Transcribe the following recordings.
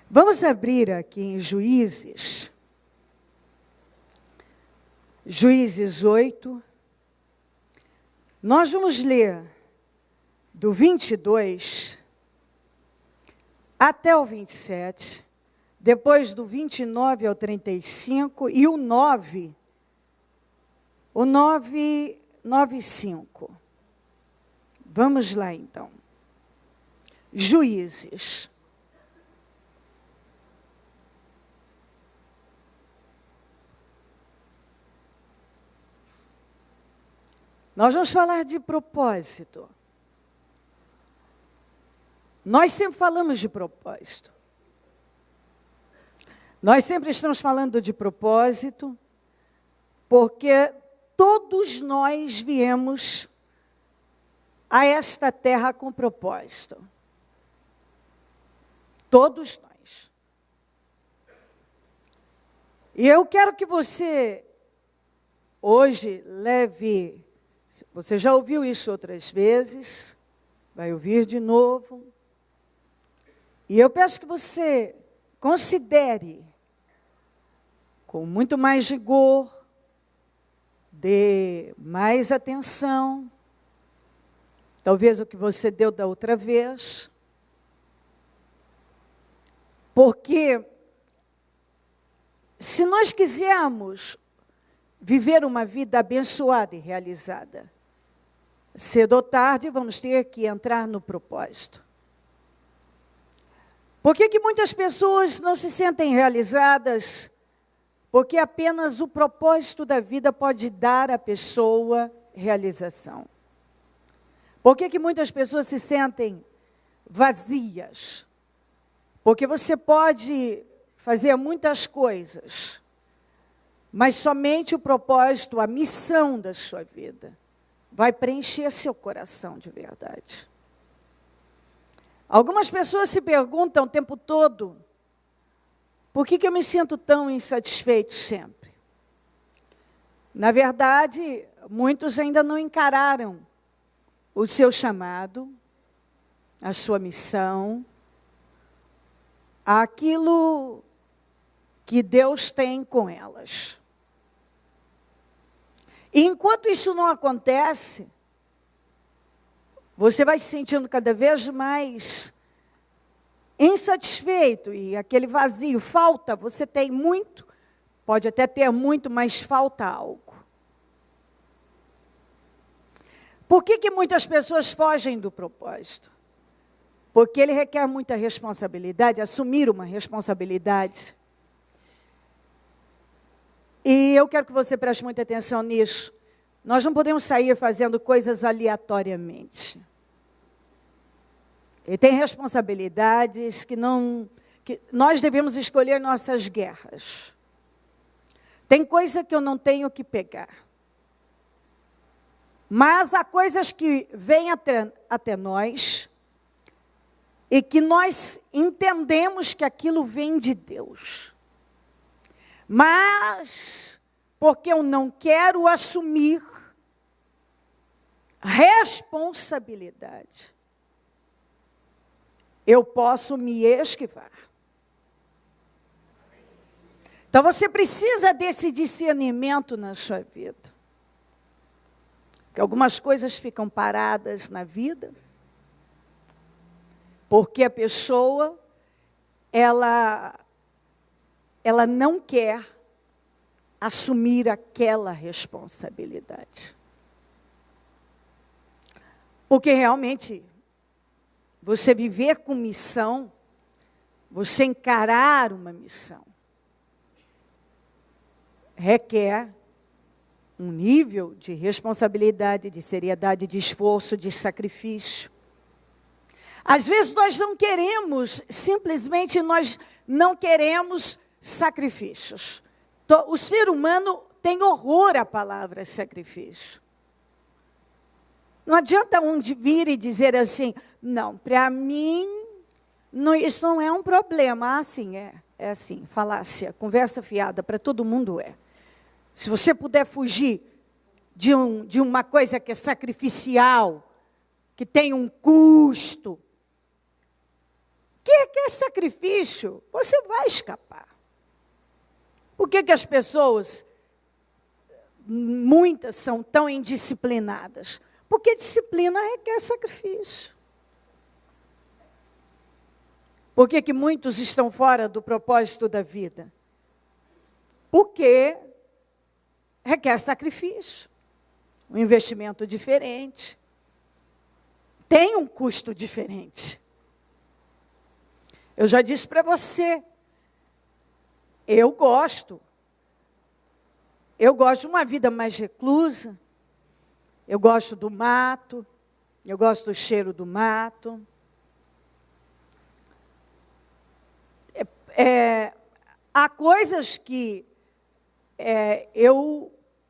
Vamos abrir aqui em Juízes. Juízes 8. Nós vamos ler do 22 até o 27, depois do 29 ao 35 e o 9, 5. Vamos lá então. Juízes. Nós vamos falar de propósito. Nós sempre falamos de propósito. Nós sempre estamos falando de propósito, porque todos nós viemos a esta terra com propósito. Todos nós. E eu quero que você, hoje, leve... Você já ouviu isso outras vezes, vai ouvir de novo. E eu peço que você considere, com muito mais rigor, dê mais atenção, talvez o que você deu da outra vez, porque se nós quisermos viver uma vida abençoada e realizada, cedo ou tarde vamos ter que entrar no propósito. Por que muitas pessoas não se sentem realizadas? Porque apenas o propósito da vida pode dar à pessoa realização. Por que muitas pessoas se sentem vazias? Porque você pode fazer muitas coisas, mas somente o propósito, a missão da sua vida, vai preencher seu coração de verdade. Algumas pessoas se perguntam o tempo todo, por que eu me sinto tão insatisfeito sempre? Na verdade, muitos ainda não encararam o seu chamado, a sua missão, aquilo que Deus tem com elas. E enquanto isso não acontece, você vai se sentindo cada vez mais insatisfeito e aquele vazio, falta, você tem muito, pode até ter muito, mas falta algo. Por que muitas pessoas fogem do propósito? Porque ele requer muita responsabilidade, assumir uma responsabilidade. E eu quero que você preste muita atenção nisso. Nós não podemos sair fazendo coisas aleatoriamente. E tem responsabilidades que nós devemos escolher nossas guerras. Tem coisa que eu não tenho que pegar. Mas há coisas que vêm até nós e que nós entendemos que aquilo vem de Deus. Mas, porque eu não quero assumir responsabilidade, eu posso me esquivar. Então, você precisa desse discernimento na sua vida. Porque algumas coisas ficam paradas na vida, porque a pessoa, ela não quer assumir aquela responsabilidade. Porque realmente, você viver com missão, você encarar uma missão, requer um nível de responsabilidade, de seriedade, de esforço, de sacrifício. Às vezes nós não queremos, simplesmente nós não queremos sacrifícios. O ser humano tem horror à palavra sacrifício. Não adianta um vir e dizer assim, não, para mim, isso não é um problema. Ah, sim, é assim, falácia, conversa fiada, para todo mundo é. Se você puder fugir de uma coisa que é sacrificial, que tem um custo, que requer sacrifício, você vai escapar. Por que as pessoas, muitas, são tão indisciplinadas? Porque disciplina requer sacrifício. Por que muitos estão fora do propósito da vida? Porque requer sacrifício, um investimento diferente, tem um custo diferente. Eu já disse para você, eu gosto de uma vida mais reclusa, eu gosto do mato, eu gosto do cheiro do mato. Há coisas que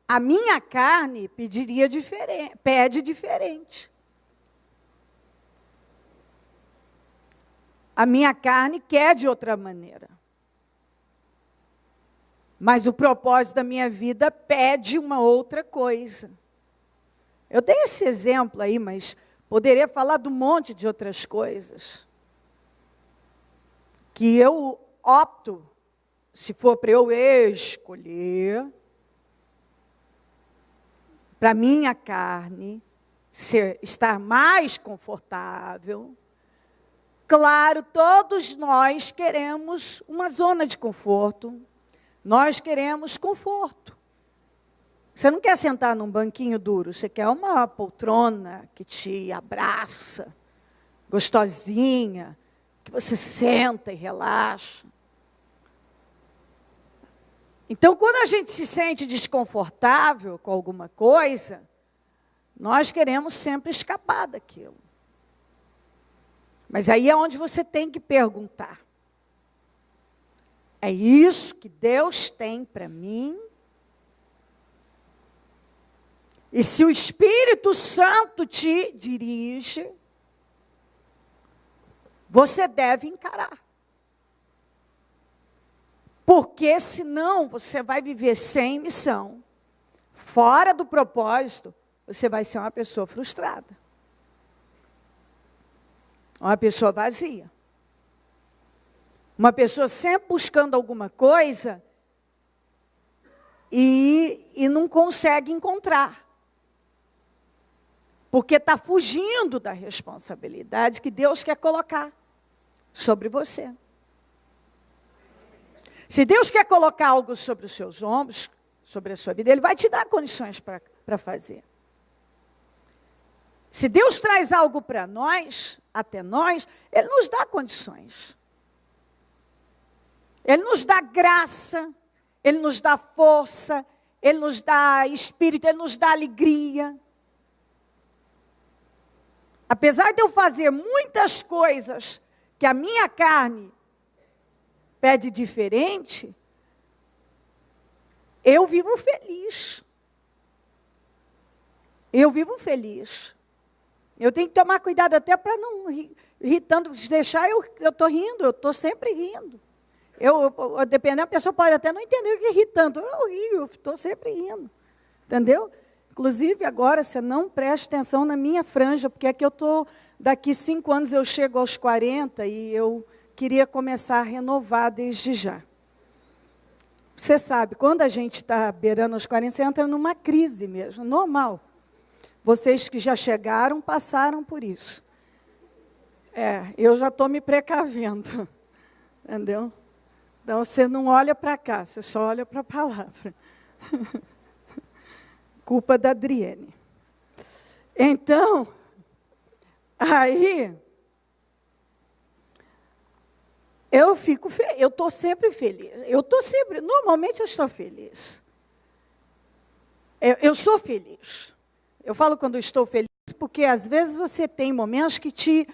a minha carne pede diferente. A minha carne quer de outra maneira. Mas o propósito da minha vida pede uma outra coisa. Eu dei esse exemplo aí, mas poderia falar de um monte de outras coisas. Que eu opto, se for para eu escolher, para minha carne estar mais confortável. Claro, todos nós queremos uma zona de conforto. Nós queremos conforto. Você não quer sentar num banquinho duro, você quer uma poltrona que te abraça, gostosinha, que você senta e relaxa. Então, quando a gente se sente desconfortável com alguma coisa, nós queremos sempre escapar daquilo. Mas aí é onde você tem que perguntar. É isso que Deus tem para mim? E se o Espírito Santo te dirige, você deve encarar. Porque senão você vai viver sem missão, fora do propósito, você vai ser uma pessoa frustrada. Uma pessoa vazia. Uma pessoa sempre buscando alguma coisa e não consegue encontrar. Porque está fugindo da responsabilidade que Deus quer colocar sobre você. Se Deus quer colocar algo sobre os seus ombros, sobre a sua vida, Ele vai te dar condições para fazer. Se Deus traz algo para nós, até nós, Ele nos dá condições. Ele nos dá graça, Ele nos dá força, Ele nos dá espírito, Ele nos dá alegria. Apesar de eu fazer muitas coisas que a minha carne pede diferente, eu vivo feliz. Eu vivo feliz. Eu tenho que tomar cuidado até para não irritando, deixar eu estou rindo, eu estou sempre rindo. Dependendo, a pessoa pode até não entender o que é irritando. Eu rio, eu estou sempre rindo. Entendeu? Inclusive, agora, você não preste atenção na minha franja, porque é que eu estou, daqui 5 anos eu chego aos 40 e eu queria começar a renovar desde já. Você sabe, quando a gente está beirando os 40, você entra numa crise mesmo, normal. Vocês que já chegaram, passaram por isso. Eu já estou me precavendo, entendeu? Então, você não olha para cá, você só olha para a palavra. Culpa da Adriene. Então, aí, eu estou sempre feliz. Normalmente eu estou feliz. Eu sou feliz. Eu falo quando eu estou feliz, porque às vezes você tem momentos que te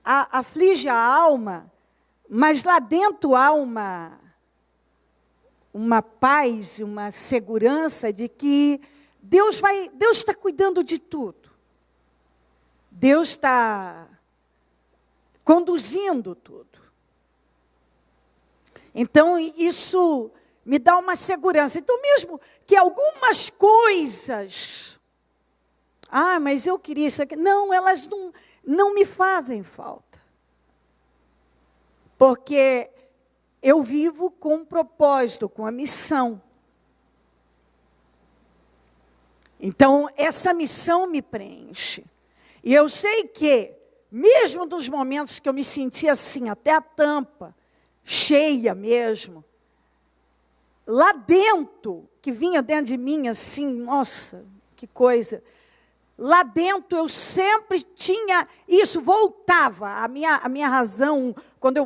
aflige a alma, mas lá dentro há uma paz, uma segurança de que Deus está cuidando de tudo. Deus está conduzindo tudo. Então, isso me dá uma segurança. Então, mesmo que algumas coisas... mas eu queria isso aqui. Não, elas não me fazem falta. Porque eu vivo com um propósito, com a missão. Então, essa missão me preenche. E eu sei que, mesmo nos momentos que eu me sentia assim, até a tampa, cheia mesmo, lá dentro, que vinha dentro de mim assim, nossa, que coisa. Lá dentro eu sempre tinha isso, voltava. A minha razão, quando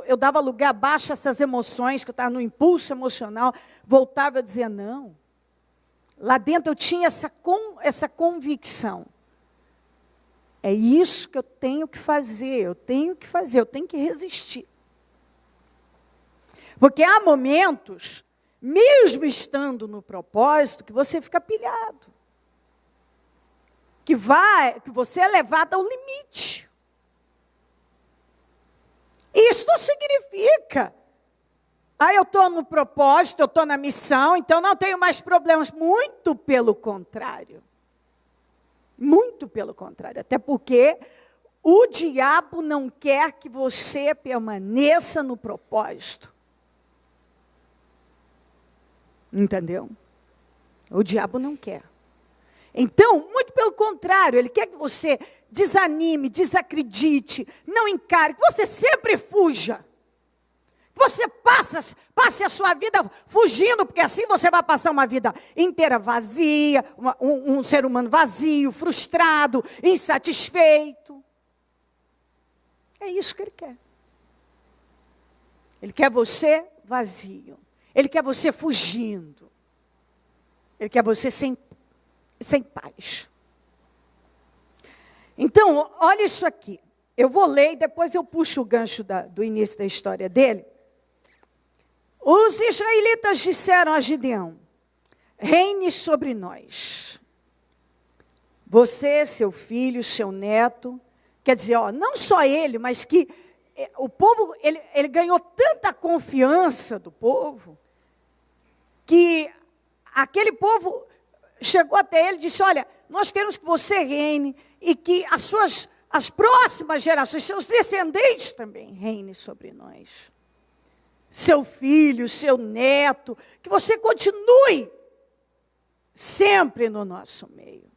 eu dava lugar abaixo a essas emoções, que eu estava no impulso emocional, voltava a dizer não. Lá dentro eu tinha essa convicção. É isso que eu tenho que fazer, eu tenho que resistir. Porque há momentos, mesmo estando no propósito, que você fica pilhado. Que você é levado ao limite. Isso não significa, eu estou no propósito, eu estou na missão, então não tenho mais problemas. Muito pelo contrário. Muito pelo contrário. Até porque o diabo não quer que você permaneça no propósito. Entendeu? O diabo não quer. Então, muito pelo contrário, ele quer que você desanime, desacredite, não encare, que você sempre fuja. Que você passe a sua vida fugindo, porque assim você vai passar uma vida inteira vazia, um ser humano vazio, frustrado, insatisfeito. É isso que ele quer. Ele quer você vazio. Ele quer você fugindo. Ele quer você sem paz. Então, olha isso aqui. Eu vou ler e depois eu puxo o gancho do início da história dele. Os israelitas disseram a Gideão: reine sobre nós. Você, seu filho, seu neto. Quer dizer, não só ele, mas que o povo, ele ganhou tanta confiança do povo, que aquele povo chegou até ele e disse: olha, nós queremos que você reine e que as próximas gerações, seus descendentes também reinem sobre nós. Seu filho, seu neto, que você continue sempre no nosso meio.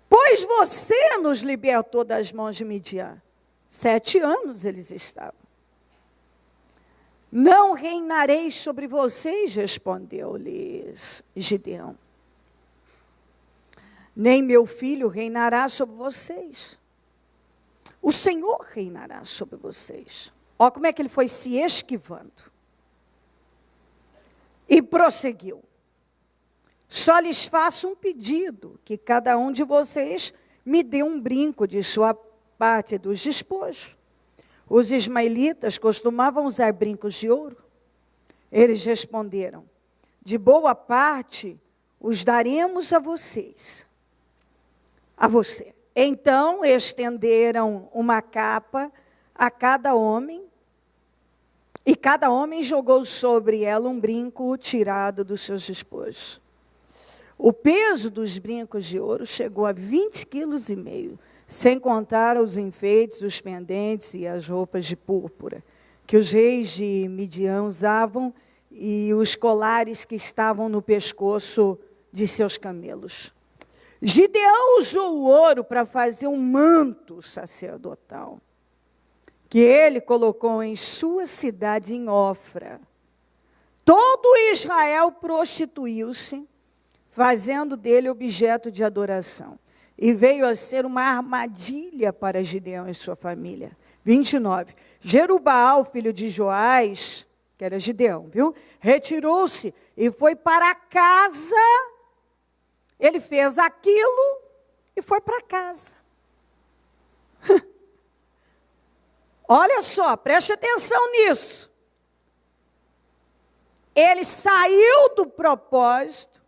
Pois você nos libertou das mãos de Midian. 7 anos eles estavam. Não reinarei sobre vocês, respondeu-lhes Gideão. Nem meu filho reinará sobre vocês. O Senhor reinará sobre vocês. Olha como é que ele foi se esquivando. E prosseguiu. Só lhes faço um pedido, que cada um de vocês me dê um brinco de sua parte dos despojos. Os ismaelitas costumavam usar brincos de ouro. Eles responderam: de boa parte os daremos a vocês. A você. Então estenderam uma capa a cada homem, e cada homem jogou sobre ela um brinco tirado dos seus despojos. O peso dos brincos de ouro chegou a 20,5 quilos, sem contar os enfeites, os pendentes e as roupas de púrpura, que os reis de Midian usavam, e os colares que estavam no pescoço de seus camelos. Gideão usou o ouro para fazer um manto sacerdotal, que ele colocou em sua cidade em Ofra. Todo Israel prostituiu-se, fazendo dele objeto de adoração. E veio a ser uma armadilha para Gideão e sua família. 29. Jerubaal, filho de Joás, que era Gideão, viu? Retirou-se e foi para casa. Ele fez aquilo e foi para casa. Olha só, preste atenção nisso. Ele saiu do propósito,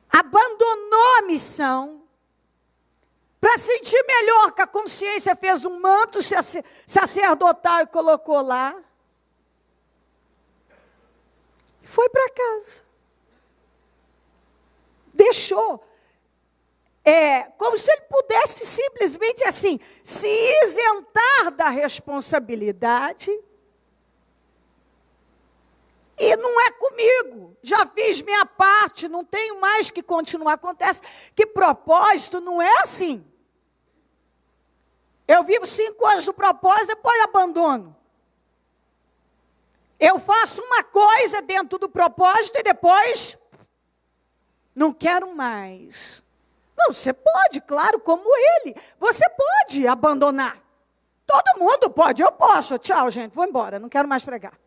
abandonou a missão, para sentir melhor, que a consciência fez um manto sacerdotal e colocou lá. Foi para casa. Deixou. como se ele pudesse simplesmente assim, se isentar da responsabilidade. E não é comigo, já fiz minha parte, não tenho mais que continuar. Acontece que propósito não é assim. Eu vivo 5 anos no propósito, depois abandono. Eu faço uma coisa dentro do propósito e depois não quero mais. Não, você pode, claro, como ele. Você pode abandonar. Todo mundo pode, eu posso. Tchau, gente, vou embora, não quero mais pregar.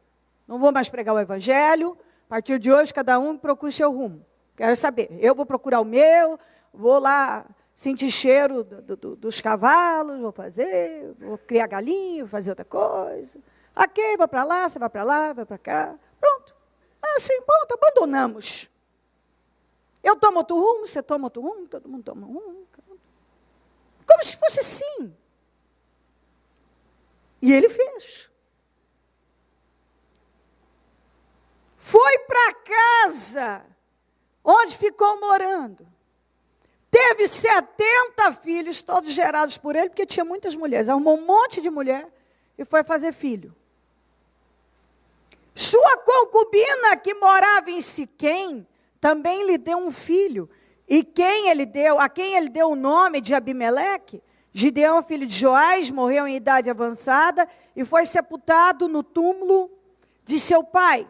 Não vou mais pregar o evangelho. A partir de hoje, cada um procura o seu rumo. Quero saber, eu vou procurar o meu, vou lá sentir cheiro dos cavalos, vou criar galinha, vou fazer outra coisa. Ok, vou para lá, você vai para lá, vai para cá. Pronto. Assim, pronto, abandonamos. Eu tomo outro rumo, você toma outro rumo, todo mundo toma um rumo. Como se fosse assim. E ele fez. Foi para casa, onde ficou morando. Teve 70 filhos, todos gerados por ele, porque tinha muitas mulheres. Arrumou um monte de mulher e foi fazer filho. Sua concubina, que morava em Siquém, também lhe deu um filho. E a quem ele deu o nome de Abimeleque? Gideão, filho de Joás, morreu em idade avançada e foi sepultado no túmulo de seu pai,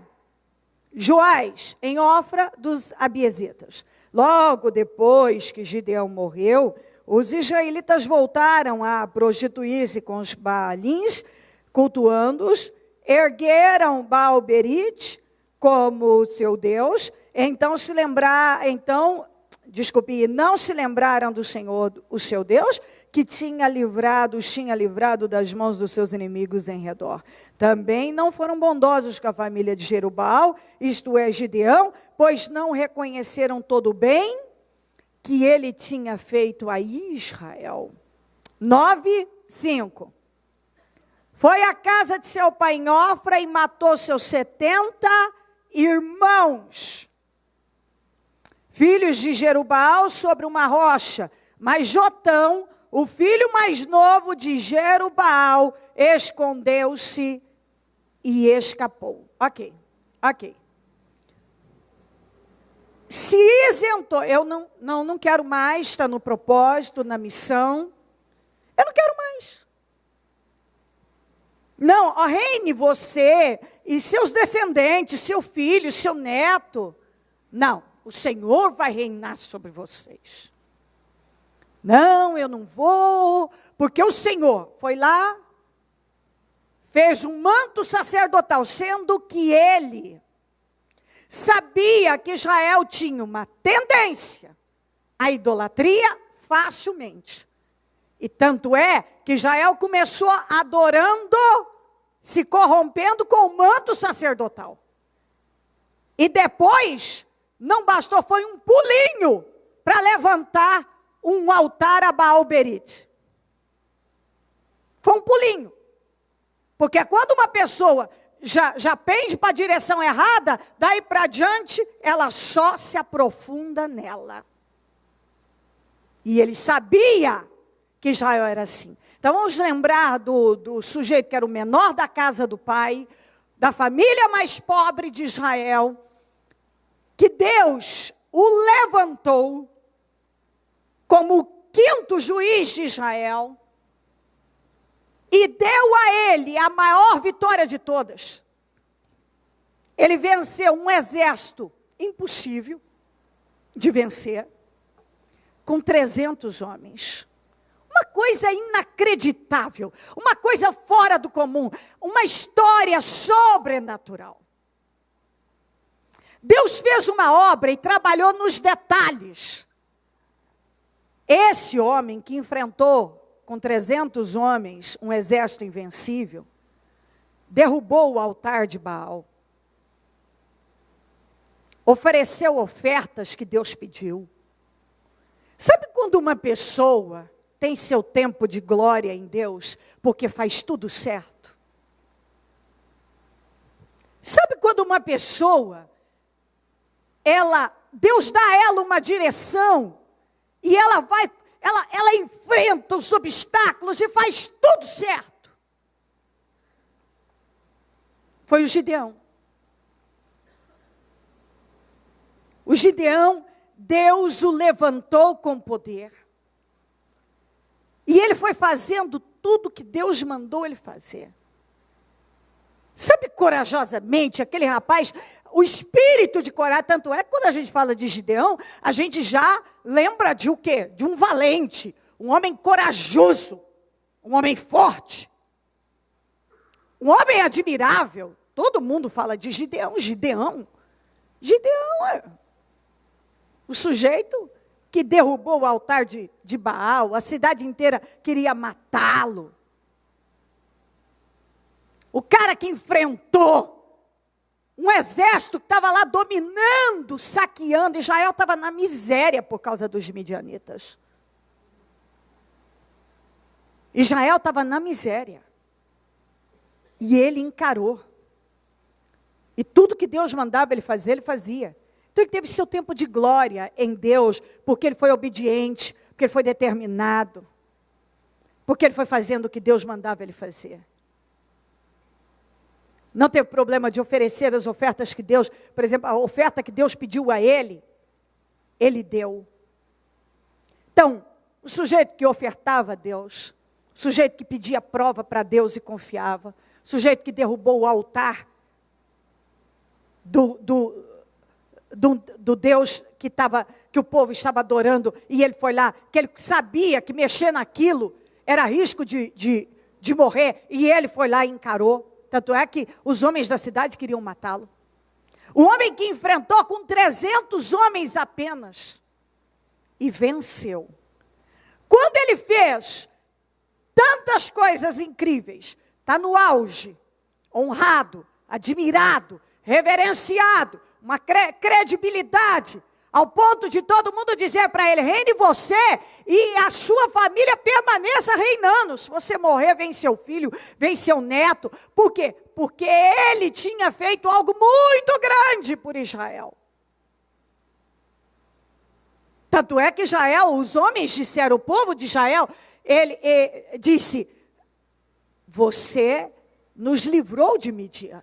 Joás, em Ofra dos Abiezitas. Logo depois que Gideão morreu, os israelitas voltaram a prostituir-se com os Baalins, cultuando-os, ergueram Baal-Berite como seu Deus, não se lembraram do Senhor, o seu Deus, que os tinha livrado das mãos dos seus inimigos em redor. Também não foram bondosos com a família de Jerubbaal, isto é, Gideão, pois não reconheceram todo o bem que ele tinha feito a Israel. 9:5. Foi à casa de seu pai em Ofra e matou seus 70 irmãos, filhos de Jerubbaal, sobre uma rocha. Mas Jotão, o filho mais novo de Jerubbaal, escondeu-se e escapou. Ok. Se isentou. Eu não quero mais estar no propósito, na missão. Eu não quero mais. Não, reine você e seus descendentes, seu filho, seu neto. Não, o Senhor vai reinar sobre vocês. Não, eu não vou, porque o Senhor foi lá, fez um manto sacerdotal, sendo que ele sabia que Israel tinha uma tendência à idolatria facilmente. E tanto é que Israel começou adorando, se corrompendo com o manto sacerdotal. E depois, não bastou, foi um pulinho para levantar um altar a Baal-Berite. Foi um pulinho. Porque quando uma pessoa já pende para a direção errada, daí para diante, ela só se aprofunda nela. E ele sabia que Israel era assim. Então vamos lembrar do sujeito que era o menor da casa do pai, da família mais pobre de Israel, que Deus o levantou como o 5º juiz de Israel e deu a ele a maior vitória de todas. Ele venceu um exército impossível de vencer, com 300 homens. Uma coisa inacreditável, uma coisa fora do comum, uma história sobrenatural. Deus fez uma obra e trabalhou nos detalhes. Esse homem que enfrentou com 300 homens um exército invencível, derrubou o altar de Baal, ofereceu ofertas que Deus pediu. Sabe quando uma pessoa tem seu tempo de glória em Deus, porque faz tudo certo? Sabe quando uma pessoa, Deus dá a ela uma direção, e ela enfrenta os obstáculos e faz tudo certo. Foi o Gideão. O Gideão, Deus o levantou com poder. E ele foi fazendo tudo que Deus mandou ele fazer. Sabe, corajosamente, aquele rapaz, o espírito de coragem, tanto é que quando a gente fala de Gideão, a gente já lembra de o quê? De um valente, um homem corajoso, um homem forte, um homem admirável. Todo mundo fala de Gideão. Gideão é o sujeito que derrubou o altar de Baal, a cidade inteira queria matá-lo. O cara que enfrentou um exército que estava lá dominando, saqueando. Israel estava na miséria por causa dos midianitas. Israel estava na miséria. E ele encarou. E tudo que Deus mandava ele fazer, ele fazia. Então ele teve seu tempo de glória em Deus, porque ele foi obediente, porque ele foi determinado, porque ele foi fazendo o que Deus mandava ele fazer. Não teve problema de oferecer as ofertas que Deus, por exemplo, a oferta que Deus pediu a ele, ele deu. Então, o sujeito que ofertava a Deus, o sujeito que pedia prova para Deus e confiava, o sujeito que derrubou o altar do Deus que o povo estava adorando, e ele foi lá, que ele sabia que mexer naquilo era risco de morrer, e ele foi lá e encarou. Tanto é que os homens da cidade queriam matá-lo. O homem que enfrentou com 300 homens apenas, e venceu. Quando ele fez tantas coisas incríveis, está no auge, honrado, admirado, reverenciado, uma credibilidade, ao ponto de todo mundo dizer para ele: reine você e a sua família permaneça reinando. Se você morrer, vem seu filho, vem seu neto. Por quê? Porque ele tinha feito algo muito grande por Israel. Tanto é que Israel, os homens disseram, o povo de Israel, ele disse: você nos livrou de Midian.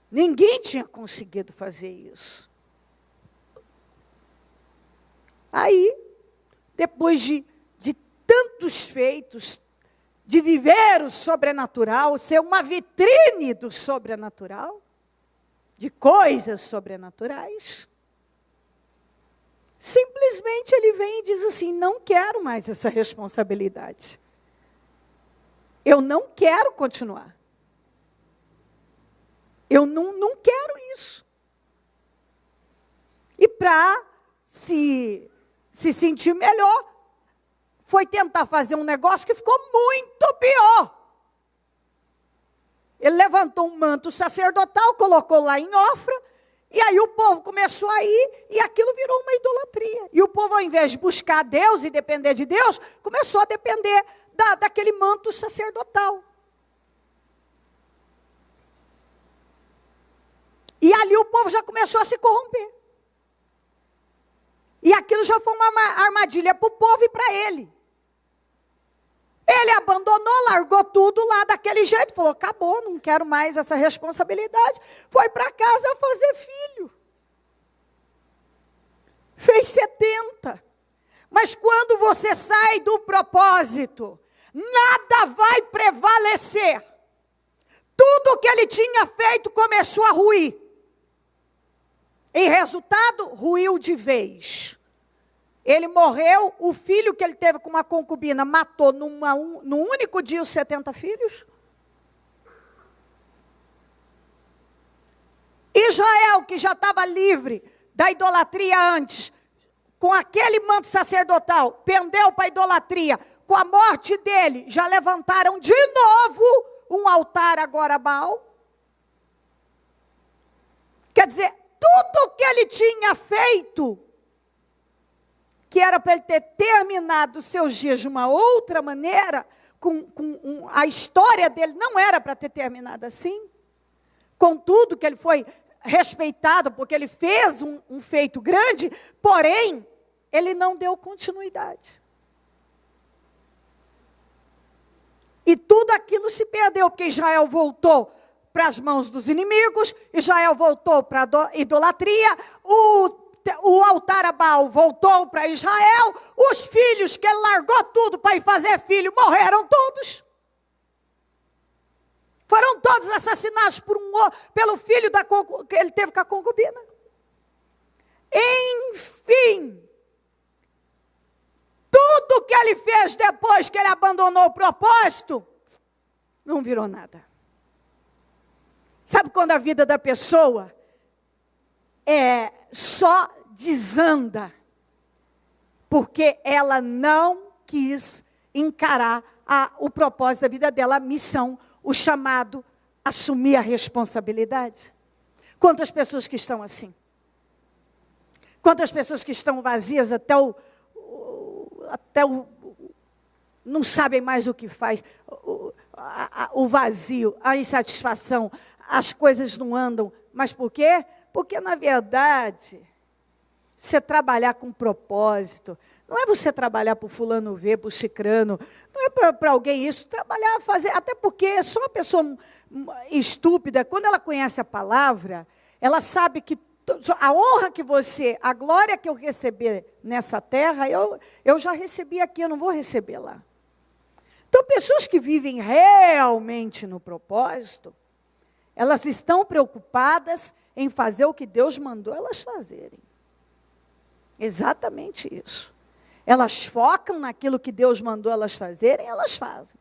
Ninguém tinha conseguido fazer isso. Aí, depois de tantos feitos, de viver o sobrenatural, ser uma vitrine do sobrenatural, de coisas sobrenaturais, simplesmente ele vem e diz assim: não quero mais essa responsabilidade. Eu não quero continuar. Eu não quero isso. E para se sentir melhor, foi tentar fazer um negócio que ficou muito pior. Ele levantou um manto sacerdotal, colocou lá em Ofra, e aí o povo começou a ir, e aquilo virou uma idolatria. E o povo, ao invés de buscar Deus e depender de Deus, começou a depender daquele manto sacerdotal. E ali o povo já começou a se corromper. E aquilo já foi uma armadilha para o povo e para ele. Ele abandonou, largou tudo lá daquele jeito. Falou: acabou, não quero mais essa responsabilidade. Foi para casa fazer filho. Fez 70. Mas quando você sai do propósito, nada vai prevalecer. Tudo que ele tinha feito começou a ruir. Em resultado, ruiu de vez. Ele morreu, o filho que ele teve com uma concubina matou num único dia os 70 filhos. Israel, que já estava livre da idolatria antes, com aquele manto sacerdotal, pendeu para a idolatria. Com a morte dele, já levantaram de novo um altar agora a Baal. Quer dizer, tudo que ele tinha feito, que era para ele ter terminado os seus dias de uma outra maneira, a história dele não era para ter terminado assim. Contudo, que ele foi respeitado, porque ele fez um feito grande, porém, ele não deu continuidade. E tudo aquilo se perdeu, porque Israel voltou para as mãos dos inimigos, Israel voltou para a idolatria, o altar a Baal voltou para Israel, os filhos que ele largou tudo para ir fazer filho, morreram todos. Foram todos assassinados pelo filho que ele teve com a concubina. Enfim, tudo que ele fez depois que ele abandonou o propósito, não virou nada. Sabe quando a vida da pessoa só desanda porque ela não quis encarar o propósito da vida dela, a missão, o chamado, assumir a responsabilidade? Quantas pessoas que estão assim? Quantas pessoas que estão vazias até não sabem mais o que faz, o vazio, a insatisfação, as coisas não andam. Mas por quê? Porque, na verdade, você trabalhar com propósito, não é você trabalhar para o fulano ver, para o cicrano, não é para alguém isso, trabalhar, fazer, até porque só uma pessoa estúpida, quando ela conhece a palavra, ela sabe que a honra que a glória que eu receber nessa terra, eu já recebi aqui, eu não vou receber lá. Então, pessoas que vivem realmente no propósito, elas estão preocupadas em fazer o que Deus mandou elas fazerem. Exatamente isso. Elas focam naquilo que Deus mandou elas fazerem, elas fazem.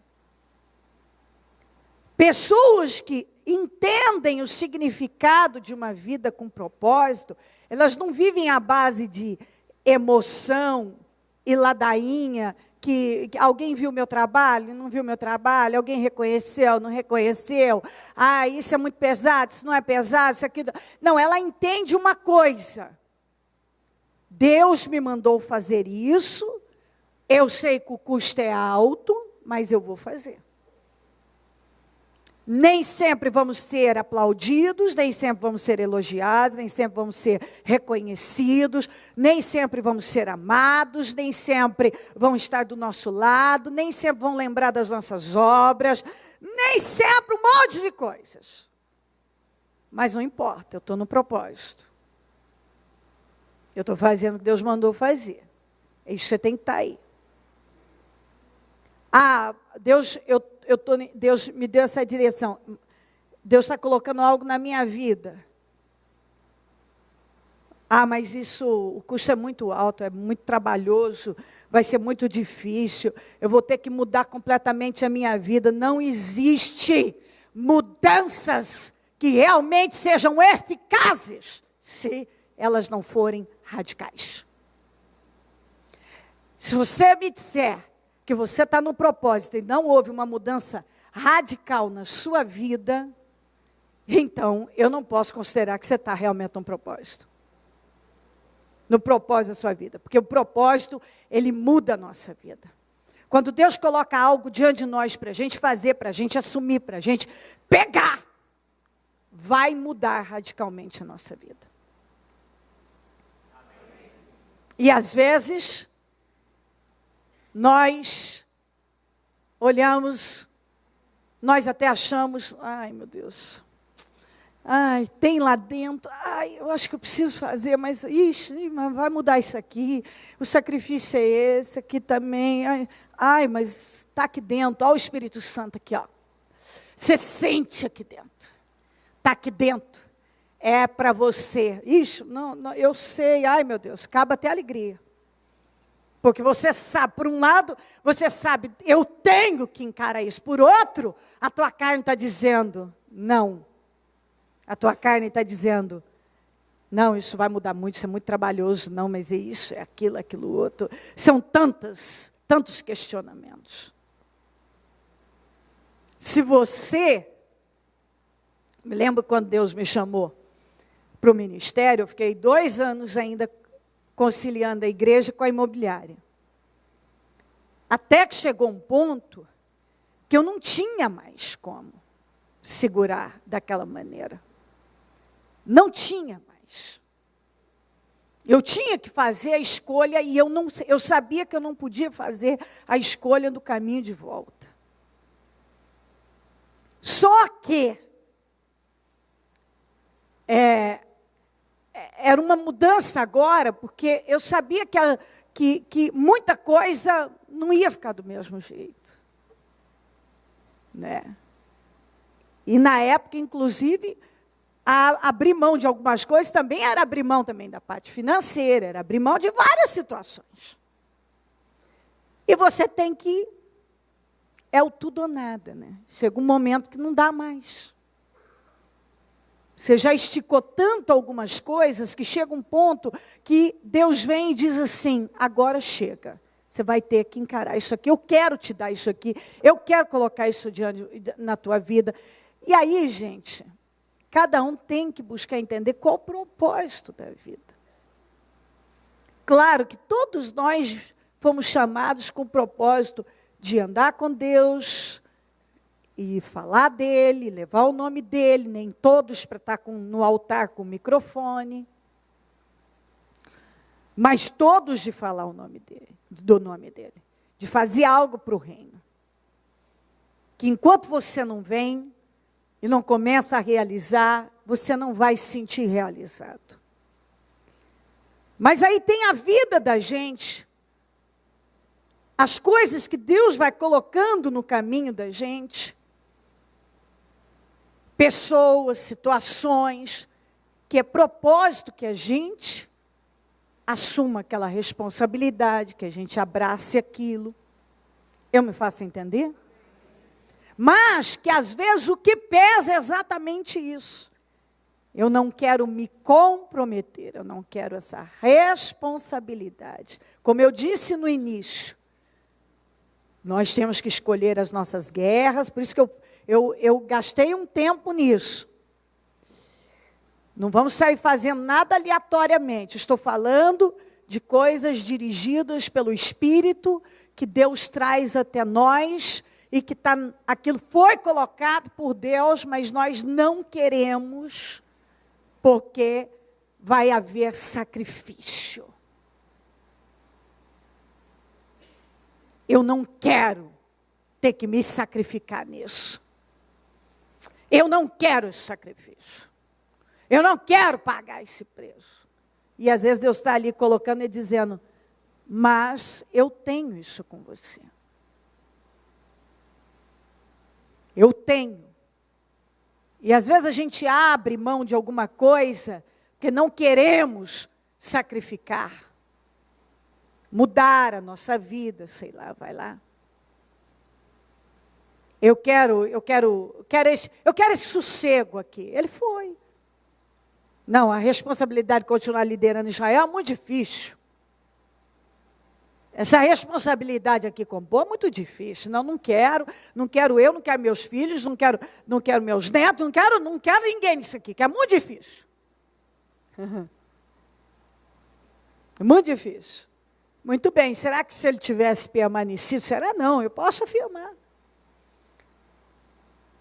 Pessoas que entendem o significado de uma vida com propósito, elas não vivem à base de emoção e ladainha, que alguém viu meu trabalho, não viu meu trabalho, alguém reconheceu, não reconheceu, isso é muito pesado, isso não é pesado, isso aqui... Não, ela entende uma coisa: Deus me mandou fazer isso, eu sei que o custo é alto, mas eu vou fazer. Nem sempre vamos ser aplaudidos, nem sempre vamos ser elogiados, nem sempre vamos ser reconhecidos, nem sempre vamos ser amados, nem sempre vão estar do nosso lado, nem sempre vão lembrar das nossas obras, nem sempre um monte de coisas. Mas não importa, eu estou no propósito. Eu estou fazendo o que Deus mandou fazer. Isso você tem que estar aí. Deus me deu essa direção. Deus está colocando algo na minha vida. Mas o custo é muito alto, é muito trabalhoso, vai ser muito difícil, eu vou ter que mudar completamente a minha vida. Não existe mudanças que realmente sejam eficazes se elas não forem radicais. Se você me disser que você está no propósito e não houve uma mudança radical na sua vida, então eu não posso considerar que você está realmente no propósito. No propósito da sua vida. Porque o propósito, ele muda a nossa vida. Quando Deus coloca algo diante de nós para a gente fazer, para a gente assumir, para a gente pegar, vai mudar radicalmente a nossa vida. E às vezes, nós olhamos, nós até achamos, meu Deus, tem lá dentro, eu acho que eu preciso fazer, mas mas vai mudar isso aqui, o sacrifício é esse aqui também, mas está aqui dentro, olha o Espírito Santo aqui, ó. Você sente aqui dentro, está aqui dentro, é para você. Não, eu sei, meu Deus, acaba até a alegria. Porque você sabe, por um lado, você sabe, eu tenho que encarar isso. Por outro, a tua carne está dizendo, não. A tua carne está dizendo, não, isso vai mudar muito, isso é muito trabalhoso. Não, mas é isso, é aquilo outro. São tantos questionamentos. Se você... Me lembro quando Deus me chamou para o ministério, eu fiquei 2 anos ainda conciliando a igreja com a imobiliária. Até que chegou um ponto que eu não tinha mais como segurar daquela maneira. Não tinha mais. Eu tinha que fazer a escolha e eu sabia que eu não podia fazer a escolha do caminho de volta. Só que era uma mudança agora, porque eu sabia que muita coisa não ia ficar do mesmo jeito. Né? E na época, inclusive, abrir mão de algumas coisas também era abrir mão também da parte financeira, era abrir mão de várias situações. E você tem que... É o tudo ou nada, né? Chega um momento que não dá mais. Você já esticou tanto algumas coisas que chega um ponto que Deus vem e diz assim, agora chega. Você vai ter que encarar isso aqui. Eu quero te dar isso aqui. Eu quero colocar isso diante na tua vida. E aí, gente, cada um tem que buscar entender qual o propósito da vida. Claro que todos nós fomos chamados com o propósito de andar com Deus e falar dele, levar o nome dele, nem todos para estar no altar com o microfone, mas todos de falar o nome dele, do nome dele, de fazer algo para o reino. Que enquanto você não vem e não começa a realizar, você não vai se sentir realizado. Mas aí tem a vida da gente, as coisas que Deus vai colocando no caminho da gente, pessoas, situações, que é propósito que a gente assuma aquela responsabilidade, que a gente abrace aquilo. Eu me faço entender? Mas que às vezes o que pesa é exatamente isso. Eu não quero me comprometer, eu não quero essa responsabilidade. Como eu disse no início, nós temos que escolher as nossas guerras, por isso que eu gastei um tempo nisso. Não vamos sair fazendo nada aleatoriamente. Estou falando de coisas dirigidas pelo Espírito, que Deus traz até nós, e que aquilo foi colocado por Deus, mas nós não queremos, porque vai haver sacrifício. Eu não quero ter que me sacrificar nisso. Eu não quero esse sacrifício. Eu não quero pagar esse preço. E às vezes Deus está ali colocando e dizendo, mas eu tenho isso com você. Eu tenho. E às vezes a gente abre mão de alguma coisa, porque não queremos sacrificar. Mudar a nossa vida, sei lá, vai lá. Eu quero esse sossego aqui. Ele foi. Não, a responsabilidade de continuar liderando Israel é muito difícil. Essa responsabilidade aqui com o povo é muito difícil. Não quero eu, não quero meus filhos, não quero meus netos, não quero ninguém nisso aqui, que é muito difícil. É muito difícil. Muito bem, será que se ele tivesse permanecido? Será? Não, eu posso afirmar.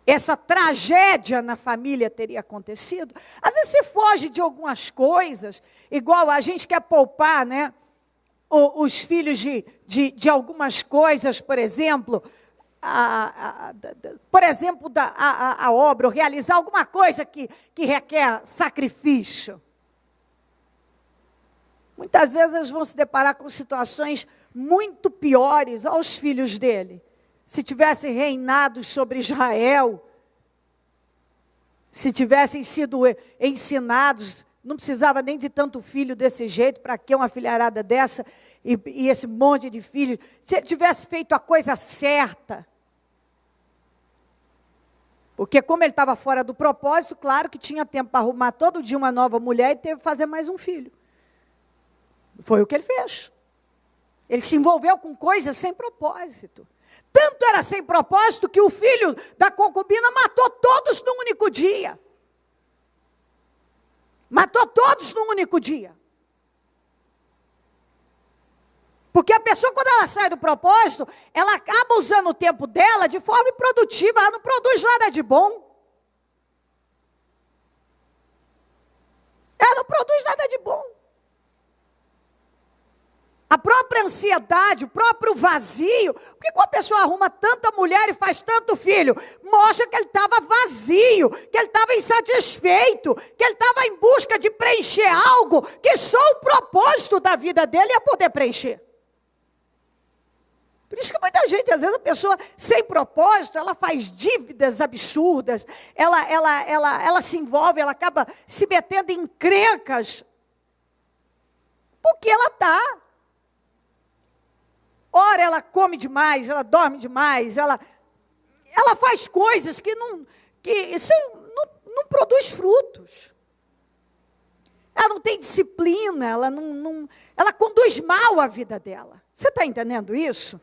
Essa tragédia na família teria acontecido. Às vezes você foge de algumas coisas, igual a gente quer poupar, né? Os filhos de algumas coisas, por exemplo, a obra, ou realizar alguma coisa que requer sacrifício. Muitas vezes eles vão se deparar com situações muito piores aos filhos dele. Se tivessem reinado sobre Israel, se tivessem sido ensinados, não precisava nem de tanto filho desse jeito, para que uma filharada dessa e esse monte de filhos. Se ele tivesse feito a coisa certa, porque como ele estava fora do propósito, claro que tinha tempo para arrumar todo dia uma nova mulher e teve que fazer mais um filho. Foi o que ele fez. Ele se envolveu com coisas sem propósito. Tanto era sem propósito que o filho da concubina matou todos num único dia. Matou todos num único dia. Porque a pessoa, quando ela sai do propósito, ela acaba usando o tempo dela de forma improdutiva. Ela não produz nada de bom. Ela não produz nada de bom. A própria ansiedade, o próprio vazio. Porque quando a pessoa arruma tanta mulher e faz tanto filho, mostra que ele estava vazio, que ele estava insatisfeito, que ele estava em busca de preencher algo que só o propósito da vida dele ia poder preencher. Por isso que muita gente, às vezes a pessoa sem propósito, ela faz dívidas absurdas, ela se envolve, ela acaba se metendo em encrencas, porque ela está. Ora, ela come demais, ela dorme demais, ela faz coisas que não produz frutos. Ela não tem disciplina, ela conduz mal a vida dela. Você está entendendo isso?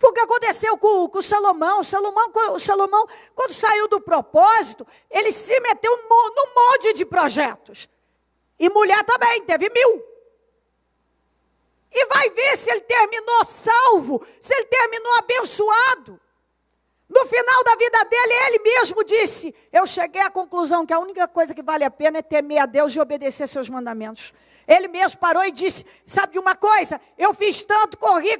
Foi o que aconteceu com Salomão. Salomão, quando saiu do propósito, ele se meteu num monte de projetos. E mulher também, teve 1000. E vai ver se ele terminou salvo, se ele terminou abençoado. No final da vida dele, ele mesmo disse, eu cheguei à conclusão que a única coisa que vale a pena é temer a Deus e obedecer seus mandamentos. Ele mesmo parou e disse, sabe de uma coisa? Eu fiz tanto, corri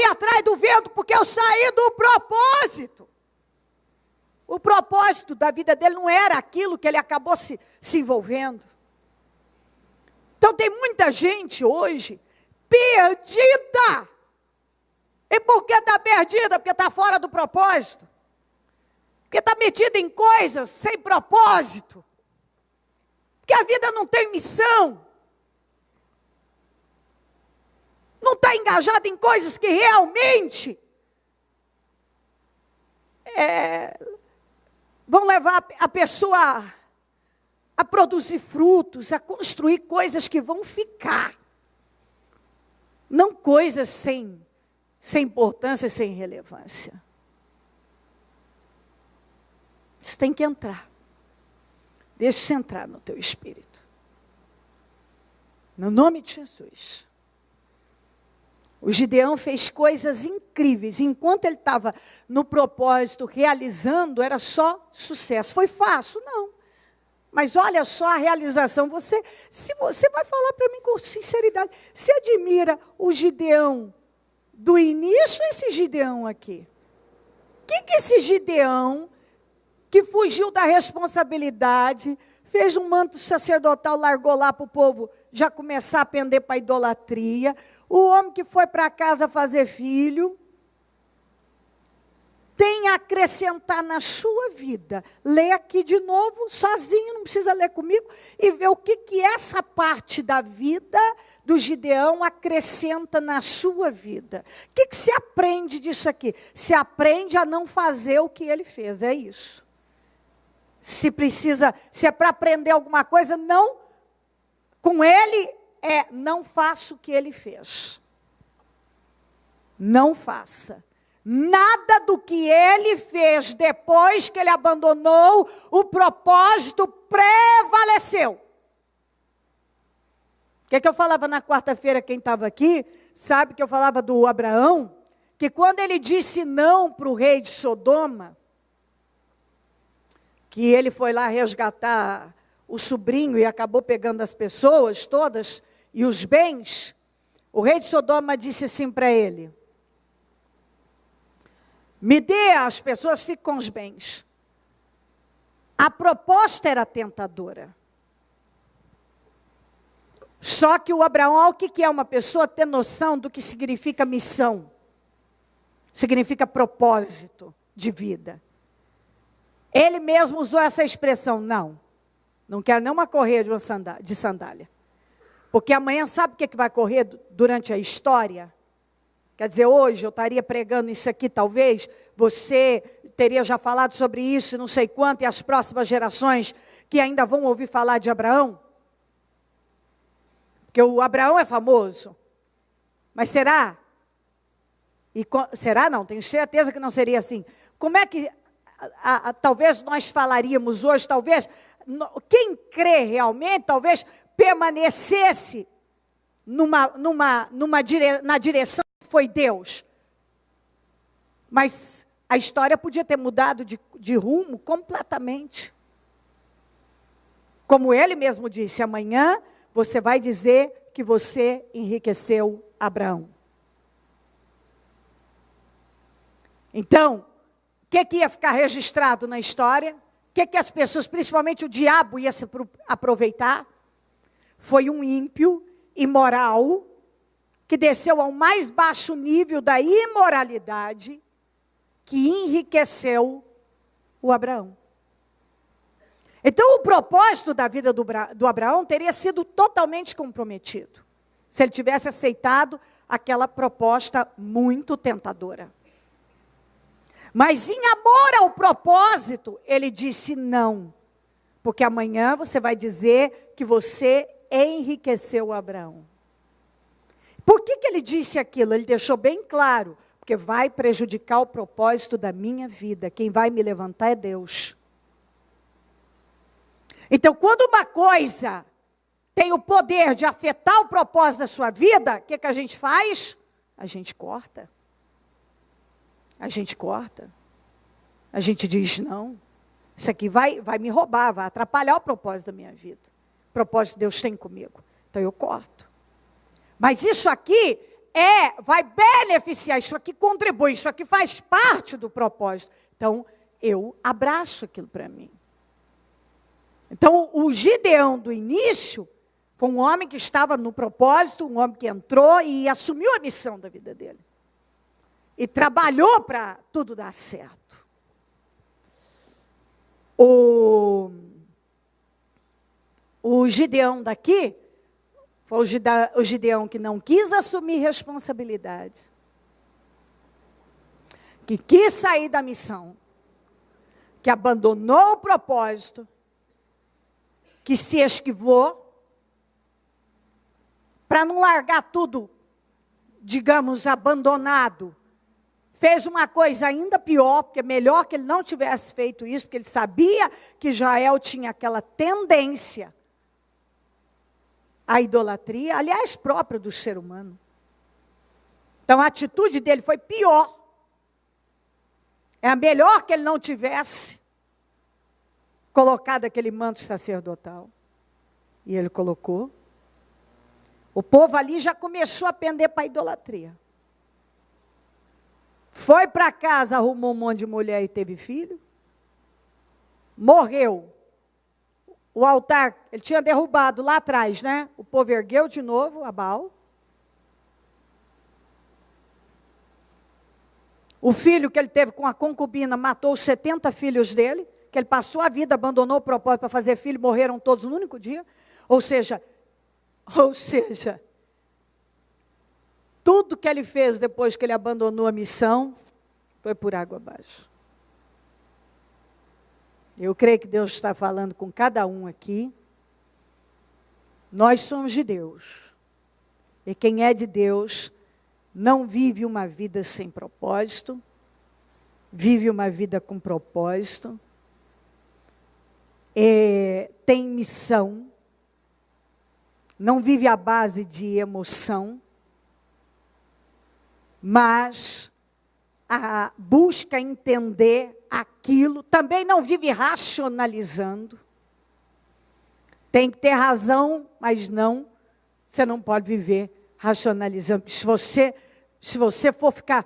atrás do vento, porque eu saí do propósito. O propósito da vida dele não era aquilo que ele acabou se envolvendo. Então tem muita gente hoje perdida. E por que está perdida? Porque está fora do propósito. Porque está metida em coisas sem propósito. Porque a vida não tem missão. Não está engajada em coisas que realmente vão levar a pessoa a produzir frutos, a construir coisas que vão ficar. Não coisas sem importância, sem relevância. Isso tem que entrar. Deixa isso entrar no teu espírito. No nome de Jesus. O Gideão fez coisas incríveis. Enquanto ele estava no propósito, realizando, era só sucesso. Foi fácil? Não. Mas olha só a realização. Se você vai falar para mim com sinceridade, você admira o Gideão do início ou esse Gideão aqui? O que esse Gideão, que fugiu da responsabilidade, fez um manto sacerdotal, largou lá para o povo já começar a pender para a idolatria, o homem que foi para casa fazer filho, tem a acrescentar na sua vida. Lê aqui de novo, sozinho, não precisa ler comigo, e vê o que essa parte da vida do Gideão acrescenta na sua vida. O que se aprende disso aqui? Se aprende a não fazer o que ele fez, é isso. Se é para aprender alguma coisa, não, com ele, não faça o que ele fez. Não faça. Nada do que ele fez depois que ele abandonou o propósito prevaleceu. O que eu falava na quarta-feira, quem estava aqui, sabe que eu falava do Abraão, que quando ele disse não para o rei de Sodoma, que ele foi lá resgatar o sobrinho e acabou pegando as pessoas todas e os bens, o rei de Sodoma disse assim para ele, me dê as pessoas, fique com os bens. A proposta era tentadora. Só que o Abraão, olha o que é uma pessoa ter noção do que significa missão. Significa propósito de vida. Ele mesmo usou essa expressão, não quero nem uma correia de sandália. Porque amanhã sabe o que vai correr durante a história? Quer dizer, hoje eu estaria pregando isso aqui, talvez, você teria já falado sobre isso, não sei quanto, e as próximas gerações que ainda vão ouvir falar de Abraão. Porque o Abraão é famoso. Mas será? Será não? Tenho certeza que não seria assim. Como é que talvez nós falaríamos hoje, talvez, quem crê realmente, talvez permanecesse na direção que foi Deus. Mas a história podia ter mudado de rumo completamente. Como ele mesmo disse, amanhã você vai dizer que você enriqueceu Abraão. Então, o que ia ficar registrado na história? O que as pessoas, principalmente o diabo, ia se aproveitar? Foi um ímpio, imoral, que desceu ao mais baixo nível da imoralidade, que enriqueceu o Abraão. Então, o propósito da vida do Abraão teria sido totalmente comprometido, se ele tivesse aceitado aquela proposta muito tentadora. Mas em amor ao propósito, ele disse não, porque amanhã você vai dizer que você enriqueceu Abraão. Por que ele disse aquilo? Ele deixou bem claro, porque vai prejudicar o propósito da minha vida. Quem vai me levantar é Deus. Então, quando uma coisa tem o poder de afetar o propósito da sua vida, o que a gente faz? A gente corta. A gente corta. A gente diz não. Isso aqui vai me roubar, vai atrapalhar o propósito da minha vida. O propósito que Deus tem comigo. Então eu corto. Mas isso aqui vai beneficiar, isso aqui contribui, isso aqui faz parte do propósito. Então eu abraço aquilo para mim. Então o Gideão do início foi um homem que estava no propósito, um homem que entrou e assumiu a missão da vida dele. E trabalhou para tudo dar certo. O Gideão daqui, foi o Gideão que não quis assumir responsabilidade. Que quis sair da missão. Que abandonou o propósito. Que se esquivou. Para não largar tudo, digamos, abandonado. Fez uma coisa ainda pior, porque é melhor que ele não tivesse feito isso, porque ele sabia que Jael tinha aquela tendência à idolatria, aliás, própria do ser humano. Então a atitude dele foi pior. É melhor que ele não tivesse colocado aquele manto sacerdotal. E ele colocou. O povo ali já começou a pender para a idolatria. Foi para casa, arrumou um monte de mulher e teve filho. Morreu. O altar, ele tinha derrubado lá atrás, né? O povo ergueu de novo a Baal. O filho que ele teve com a concubina matou os 70 filhos dele, que ele passou a vida, abandonou o propósito para fazer filho, morreram todos no único dia. Ou seja, tudo que ele fez depois que ele abandonou a missão, foi por água abaixo. Eu creio que Deus está falando com cada um aqui. Nós somos de Deus. E quem é de Deus, não vive uma vida sem propósito, vive uma vida com propósito, tem missão, não vive à base de emoção, mas busca entender aquilo, também não vive racionalizando. Tem que ter razão, mas você não pode viver racionalizando. Se você for ficar,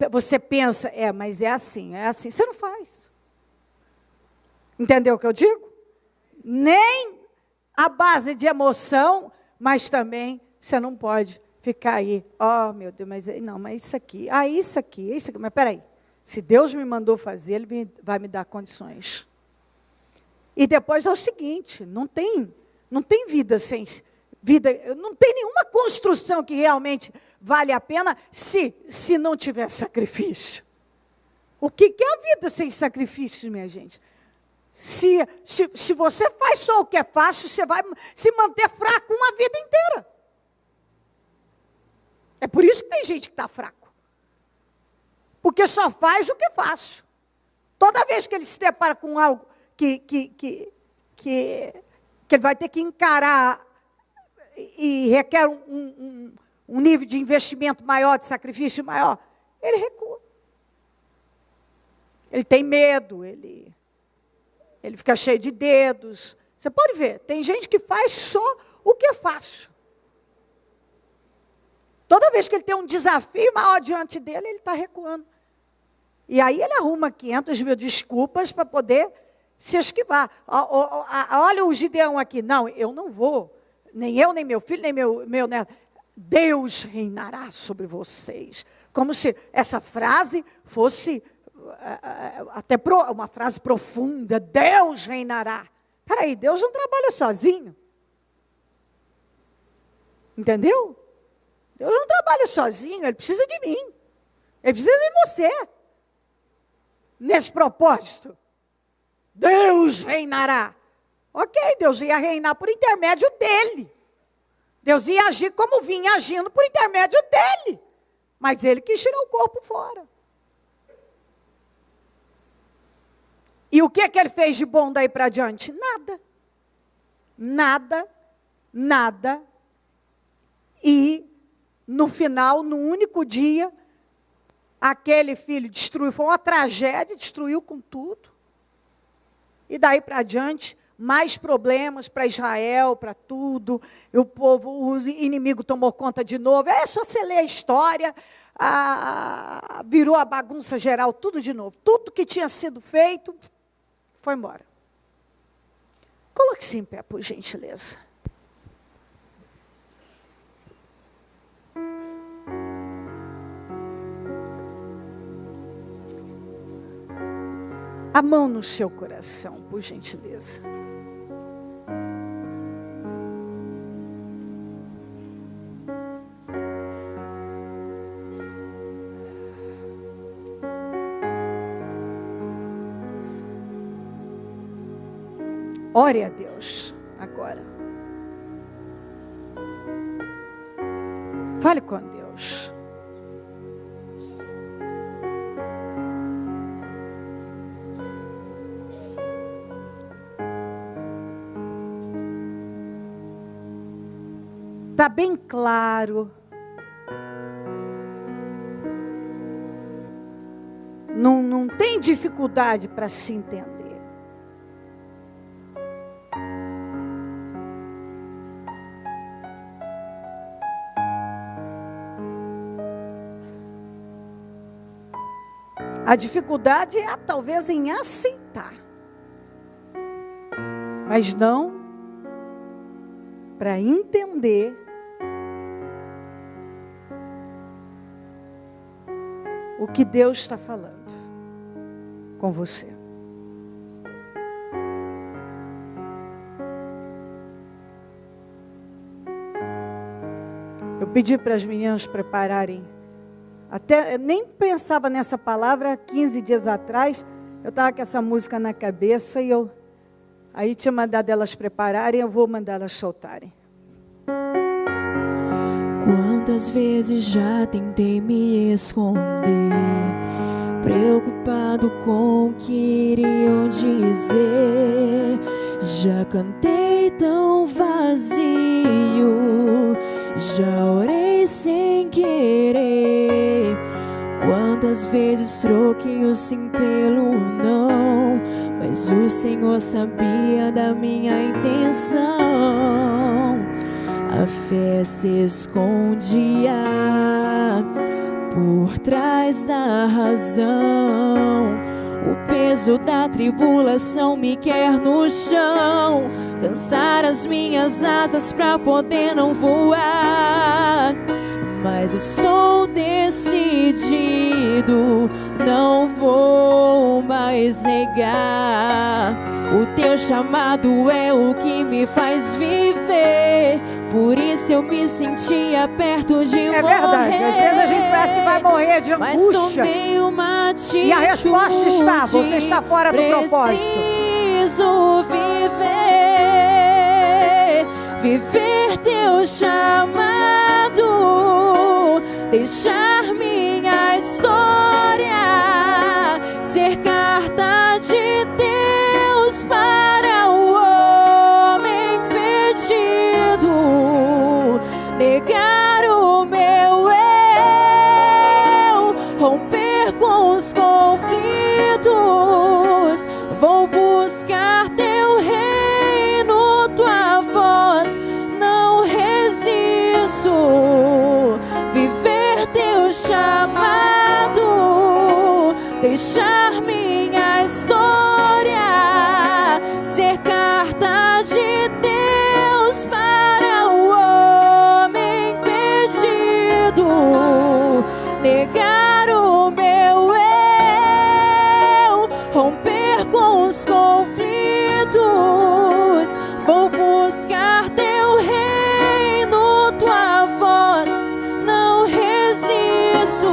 você pensa, mas é assim, você não faz. Entendeu o que eu digo? Nem a base de emoção, mas também você não pode ficar aí, meu Deus, mas isso aqui, isso aqui, mas peraí, se Deus me mandou fazer, Ele vai me dar condições. E depois é o seguinte, não tem vida sem vida, não tem nenhuma construção que realmente vale a pena se não tiver sacrifício. O que é a vida sem sacrifício, minha gente? Se você faz só o que é fácil, você vai se manter fraco uma vida inteira. É por isso que tem gente que está fraco. Porque só faz o que é fácil. Toda vez que ele se depara com algo que ele vai ter que encarar e requer um nível de investimento maior, de sacrifício maior, ele recua. Ele tem medo, ele fica cheio de dedos. Você pode ver, tem gente que faz só o que é fácil. Toda vez que ele tem um desafio maior diante dele, ele está recuando. E aí ele arruma 500 mil desculpas para poder se esquivar. Olha o Gideão aqui. Não, eu não vou. Nem eu, nem meu filho, nem meu neto. Deus reinará sobre vocês. Como se essa frase fosse até uma frase profunda. Deus reinará. Peraí, Deus não trabalha sozinho. Entendeu? Deus não trabalha sozinho, Ele precisa de mim. Ele precisa de você. Nesse propósito. Deus reinará. Ok, Deus ia reinar por intermédio dele. Deus ia agir como vinha agindo por intermédio dele. Mas ele quis tirar o corpo fora. E o que é que ele fez de bom daí para diante? Nada. Nada, nada. E no final, no único dia, aquele filho destruiu, foi uma tragédia, destruiu com tudo. E daí para diante, mais problemas para Israel, para tudo. O povo, o inimigo tomou conta de novo. É só você ler a história, virou a bagunça geral, tudo de novo. Tudo que tinha sido feito, foi embora. Coloque-se em pé, por gentileza. A mão no seu coração, por gentileza. Ore a Deus agora. Fale com Deus. Está bem claro. Não tem dificuldade para se entender. A dificuldade é talvez em aceitar. Mas não para entender o que Deus está falando com você. Eu pedi para as meninas prepararem. Até eu nem pensava nessa palavra 15 dias atrás. Eu estava com essa música na cabeça e aí tinha mandado elas prepararem, eu vou mandar elas soltarem. Quantas vezes já tentei me esconder, preocupado com o que iriam dizer. Já cantei tão vazio, já orei sem querer. Quantas vezes troquei o sim pelo não, mas o Senhor sabia da minha intenção. A fé se escondia por trás da razão. O peso da tribulação me quer no chão, cansar as minhas asas pra poder não voar. Mas estou decidido, não vou mais negar. O teu chamado é o que me faz viver. Por isso eu me sentia perto de morrer. É verdade, às vezes a gente parece que vai morrer de angústia. Mas tomei uma atitude. E a resposta está, você está fora do propósito. Preciso viver teu chamado, deixar minha história ser carta de Deus para o homem perdido. Negar o meu eu, romper com os conflitos. Vou buscar teu reino, tua voz não resisto. romper com os conflitos. Vou buscar teu reino, tua voz não resisto.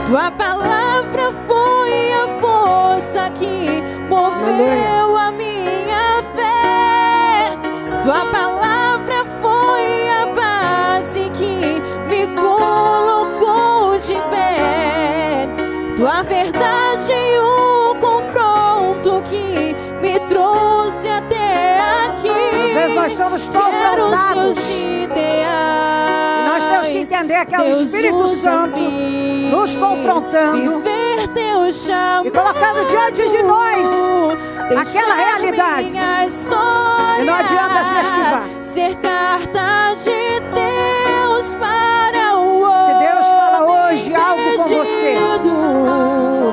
Tua palavra foi a força que moveu a minha fé. Tua palavra foi a base que me colocou de pé. Tua verdade e o confronto que me trouxe até aqui. Às vezes nós somos confrontados. Nós temos que entender que é o Espírito Santo nos confrontando e colocando diante de nós aquela realidade. E não adianta se esquivar. Ser carta de Deus para o outro. Se Deus fala hoje algo com você,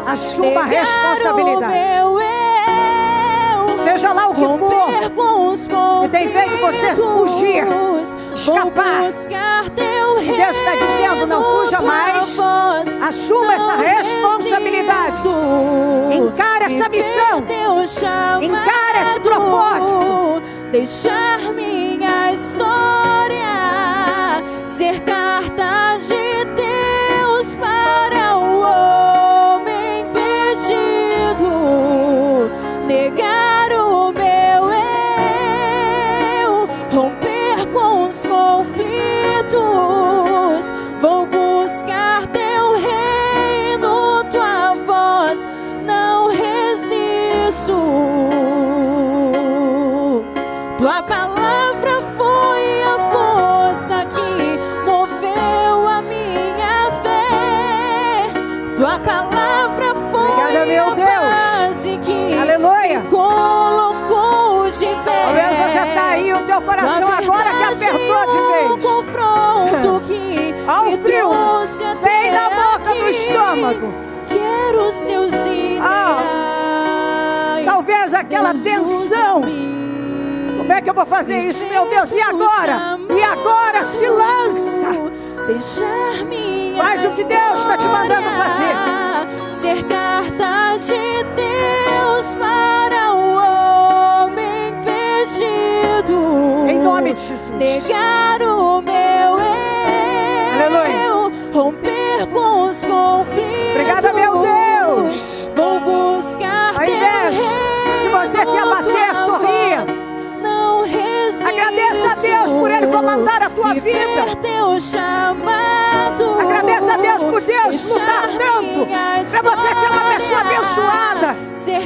assuma a responsabilidade. Seja lá o que for que tem feito você fugir, escapar, e Deus está dizendo: não fuja mais, assuma essa responsabilidade, encare essa missão, encare esse propósito. Deixar minha história ser carta de Deus para o homem perdido. Negar o meu eu, romper com os conflitos. Vou buscar teu reino, tua voz não resisto. Tua palavra foi a força que moveu a minha fé. Tua palavra foi a base que me colocou de pé. Talvez você está aí, o teu coração agora que apertou de vez. Confronto que ao me frio, trouxe até bem na boca aqui. do estômago. Quero os seus ideais. Talvez aquela tensão. Como é que eu vou fazer isso, meu Deus? E agora? E agora se lança. Faz o que Deus está te mandando fazer. Ser carta de Deus para o homem perdido. Em nome de Jesus. Negar o meu eu, romper com os conflitos. Obrigada, meu Deus. Vou buscar ao invés de você se abater, sorrir. Agradeça a Deus por Ele comandar a tua vida. Agradeça a Deus por Deus lutar tanto para você ser uma pessoa abençoada.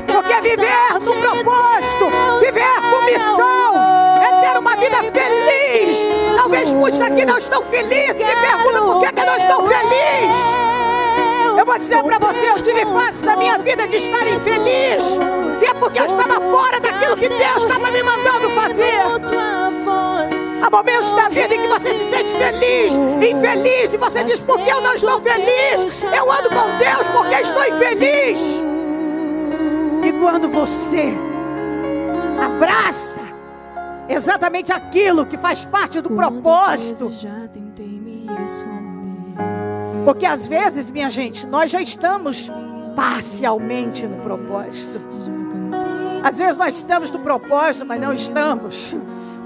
Porque viver no propósito, viver com missão, é ter uma vida feliz. Talvez muitos aqui não estão felizes e perguntam por que eu não estou feliz. Eu vou dizer para você, eu tive fases na minha vida de estar infeliz. Se é porque eu estava fora daquilo que Deus estava me mandando fazer. Há momentos da vida em que você se sente feliz, infeliz, e você diz: por que eu não estou feliz? Eu ando com Deus porque estou infeliz. E quando você abraça exatamente aquilo que faz parte do propósito, porque às vezes, minha gente, nós já estamos parcialmente no propósito. Às vezes nós estamos no propósito, mas não estamos,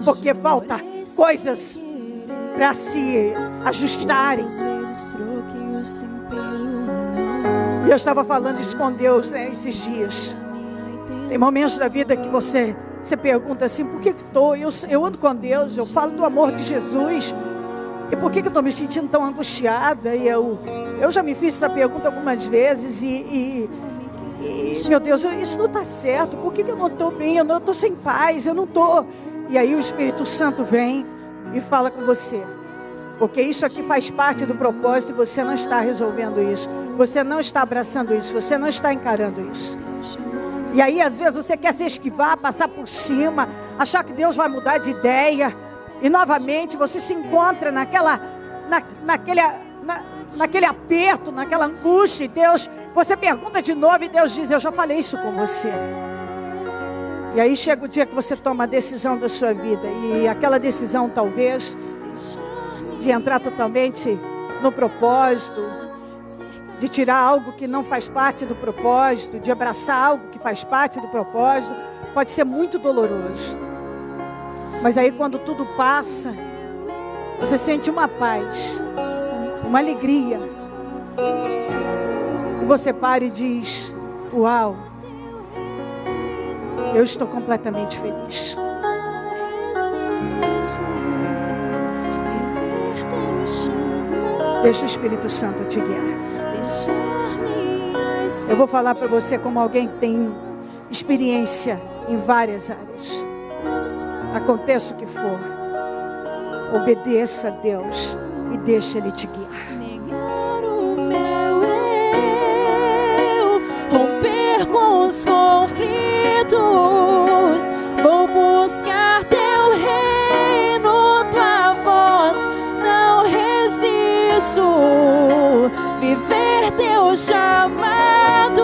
porque falta coisas para se ajustarem. E eu estava falando isso com Deus, né, esses dias. Tem momentos da vida que você pergunta assim: por que eu ando com Deus, eu falo do amor de Jesus, e por que eu estou me sentindo tão angustiada? E eu já me fiz essa pergunta algumas vezes e meu Deus, isso não está certo. Por que eu não estou bem? Eu não estou sem paz, eu não estou. E aí o Espírito Santo vem e fala com você: porque isso aqui faz parte do propósito e você não está resolvendo isso, você não está abraçando isso, você não está encarando isso. E aí às vezes você quer se esquivar, passar por cima, achar que Deus vai mudar de ideia, e novamente você se encontra naquele aperto, naquela angústia, e Deus, você pergunta de novo e Deus diz: eu já falei isso com você. E aí chega o dia que você toma a decisão da sua vida, e aquela decisão talvez de entrar totalmente no propósito, de tirar algo que não faz parte do propósito, de abraçar algo que faz parte do propósito, pode ser muito doloroso. Mas aí quando tudo passa, você sente uma paz, uma alegria. E você para e diz: uau, eu estou completamente feliz. Deixa o Espírito Santo te guiar. Eu vou falar para você como alguém que tem experiência em várias áreas. Aconteça o que for, obedeça a Deus e deixa Ele te guiar. Negar o meu eu, romper com os conflitos, vou buscar teu reino, tua voz, não resisto, viver teu chamado,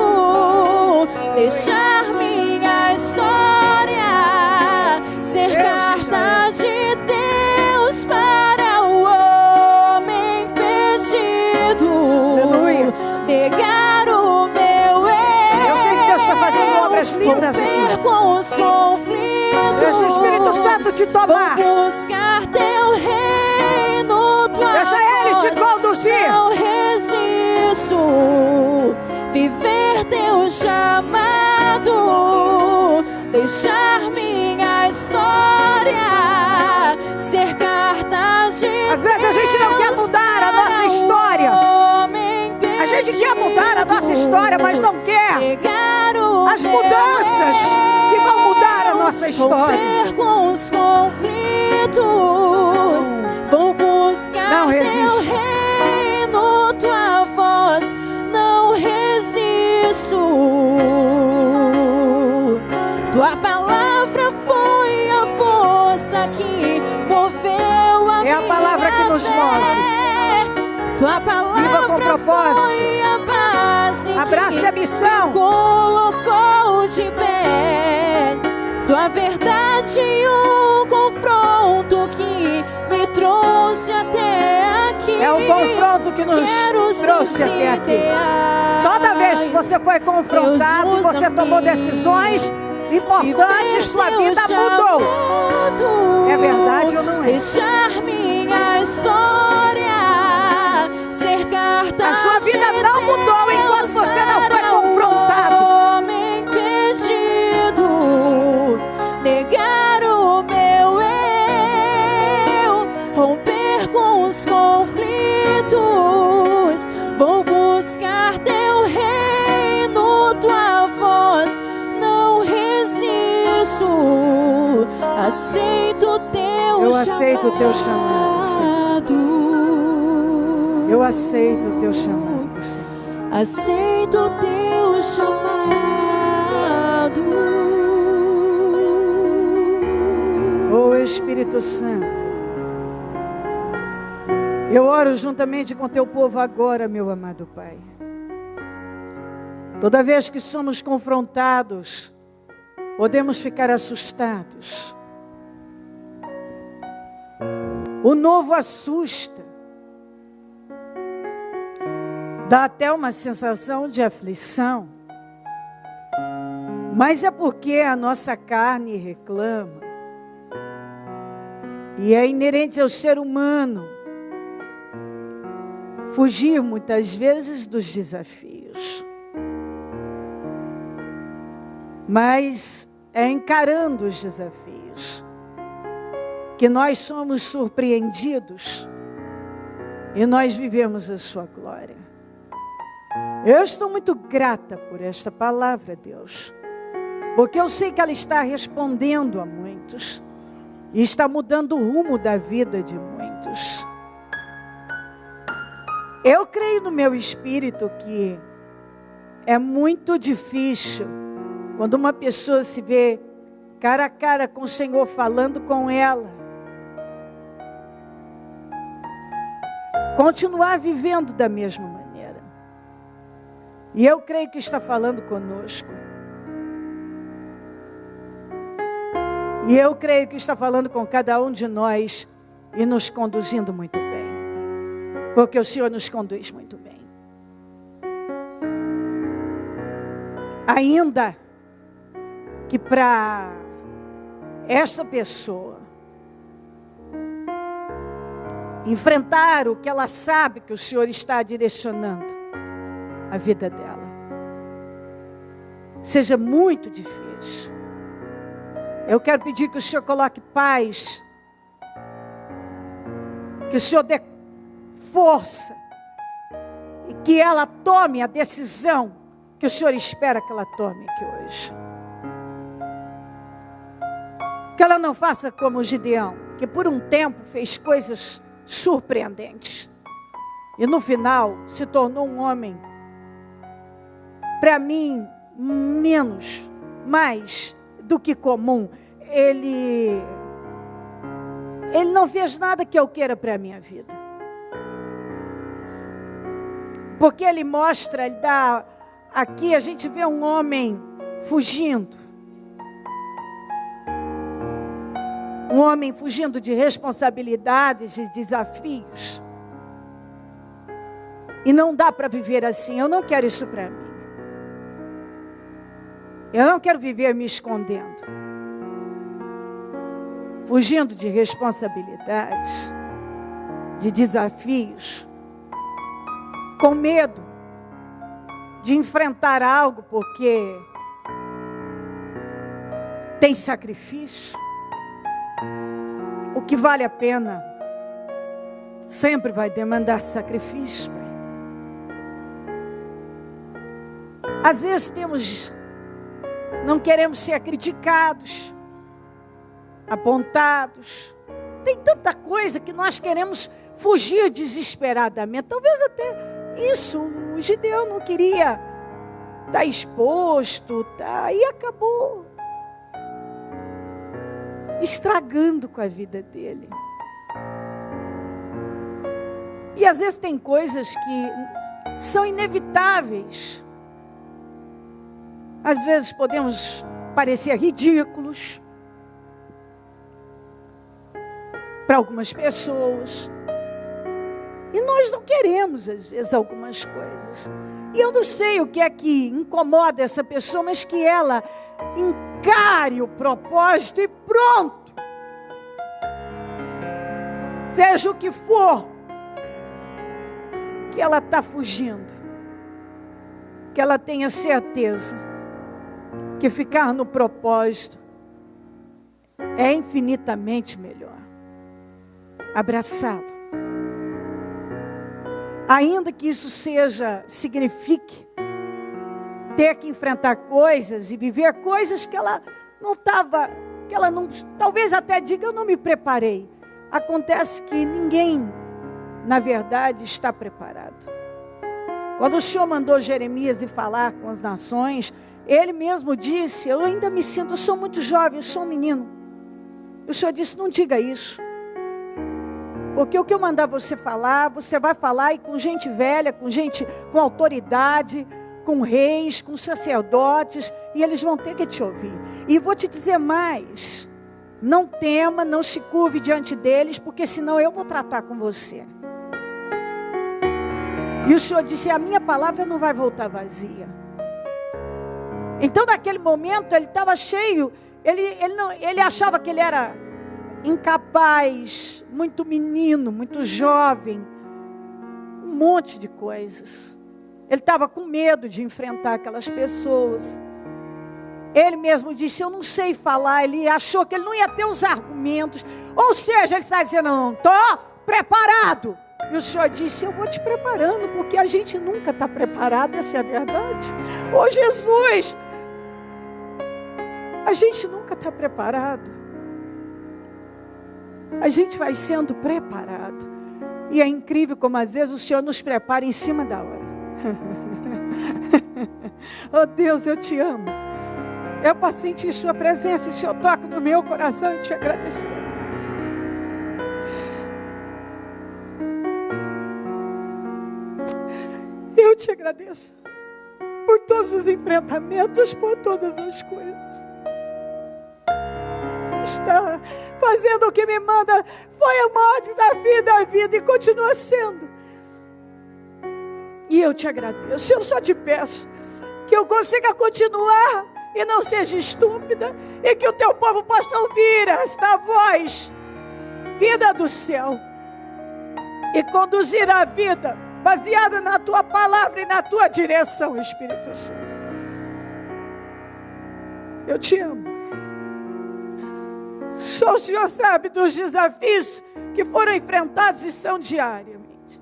deixar minha história ser carta de Deus para o homem perdido. Aleluia. Negar o meu eu. Eu sei que Deus está fazendo obras lindas romper aqui. com os conflitos. Deixa o Espírito Santo te tomar. Vou buscar teu reino, tua Deixa Ele te voz, conduzir. não resisto, viver teu chamado, deixar minha história ser carta de Às vezes a gente não quer mudar a nossa história. A gente quer mudar a nossa história, mas não quer as mudanças que vão mudar a nossa história. Romper com os conflitos, vou buscar Não teu resiste. reino, tua voz, não resisto. Tua palavra foi a força que moveu a É a palavra que nos move. Tua palavra Viva com propósito. foi a base Abrace que a missão. colocou de pé. Tua verdade e o confronto que me trouxe até aqui. É o confronto que nos trouxe até aqui. Toda vez que você foi confrontado, você tomou decisões importantes, sua vida mudou. É verdade ou não é? Deixar minha história ser carta. A sua vida não mudou enquanto você não foi confrontado. Homem perdido, negar o meu eu, romper com os conflitos, vou buscar teu reino, tua voz, não resisto, aceito o teu Eu aceito o teu chamado, Senhor. Eu aceito o teu chamado, Senhor. Aceito o teu chamado. Oh Espírito Santo, eu oro juntamente com teu povo agora, meu amado Pai. Toda vez que somos confrontados, podemos ficar assustados. O novo assusta. Dá até uma sensação de aflição. Mas é porque a nossa carne reclama. E é inerente ao ser humano fugir muitas vezes dos desafios. Mas é encarando os desafios que nós somos surpreendidos e nós vivemos a sua glória. Eu estou muito grata por esta palavra, Deus, porque eu sei que ela está respondendo a muitos e está mudando o rumo da vida de muitos. Eu creio no meu espírito que é muito difícil quando uma pessoa se vê cara a cara com o Senhor, falando com ela, continuar vivendo da mesma maneira. E eu creio que está falando conosco. E eu creio que está falando com cada um de nós e nos conduzindo muito bem. Porque o Senhor nos conduz muito bem. Ainda que para esta pessoa enfrentar o que ela sabe que o Senhor está direcionando a vida dela seja muito difícil. Eu quero pedir que o Senhor coloque paz, que o Senhor dê força e que ela tome a decisão que o Senhor espera que ela tome aqui hoje. Que ela não faça como o Gideão, que por um tempo fez coisas surpreendentes e no final se tornou um homem, para mim, mais do que comum. Ele não fez nada que eu queira para a minha vida, porque ele mostra, ele dá, aqui a gente vê um homem fugindo, um homem fugindo de responsabilidades, de desafios, e não dá para viver assim. Eu não quero isso para mim. Eu não quero viver me escondendo, fugindo de responsabilidades, de desafios, com medo de enfrentar algo porque tem sacrifício. O que vale a pena sempre vai demandar sacrifício. Às vezes não queremos ser criticados, apontados. Tem tanta coisa que nós queremos fugir desesperadamente. Talvez até isso o Gideão não queria estar exposto, e acabou estragando com a vida dele. E às vezes tem coisas que são inevitáveis. Às vezes podemos parecer ridículos para algumas pessoas. E nós não queremos, às vezes, algumas coisas. E eu não sei o que é que incomoda essa pessoa, mas que ela encare o propósito e pronto. Seja o que for que ela está fugindo, que ela tenha certeza que ficar no propósito é infinitamente melhor. Abraçado. Ainda que isso signifique ter que enfrentar coisas e viver coisas que ela não estava, talvez até diga, eu não me preparei. Acontece que ninguém, na verdade, está preparado. Quando o Senhor mandou Jeremias ir falar com as nações, ele mesmo disse, eu ainda me sinto, eu sou muito jovem, eu sou um menino. E o Senhor disse, não diga isso. Porque o que eu mandar você falar, você vai falar e com gente velha, com gente com autoridade, com reis, com sacerdotes, e eles vão ter que te ouvir. E vou te dizer mais, não tema, não se curve diante deles, porque senão eu vou tratar com você. E o Senhor disse, a minha palavra não vai voltar vazia. Então naquele momento ele estava cheio, ele achava que ele era incapaz, muito menino, muito jovem, um monte de coisas. Ele estava com medo de enfrentar aquelas pessoas. Ele mesmo disse, eu não sei falar. Ele achou que ele não ia ter os argumentos. Ou seja, ele está dizendo, eu não estou preparado. E o Senhor disse, eu vou te preparando, porque a gente nunca está preparado, essa é a verdade. Ô Jesus, a gente nunca está preparado. A gente vai sendo preparado. E é incrível como às vezes o Senhor nos prepara em cima da hora. Oh Deus, eu te amo. Eu posso sentir sua presença. E se eu toco no meu coração e te agradecer. Eu te agradeço por todos os enfrentamentos, por todas as coisas. Está fazendo o que me manda. Foi o maior desafio da vida e continua sendo. E eu te agradeço. Eu só te peço que eu consiga continuar e não seja estúpida, e que o teu povo possa ouvir esta voz vinda do céu e conduzir a vida baseada na tua palavra e na tua direção, Espírito Santo. Eu te amo. Só o Senhor sabe dos desafios que foram enfrentados e são diariamente.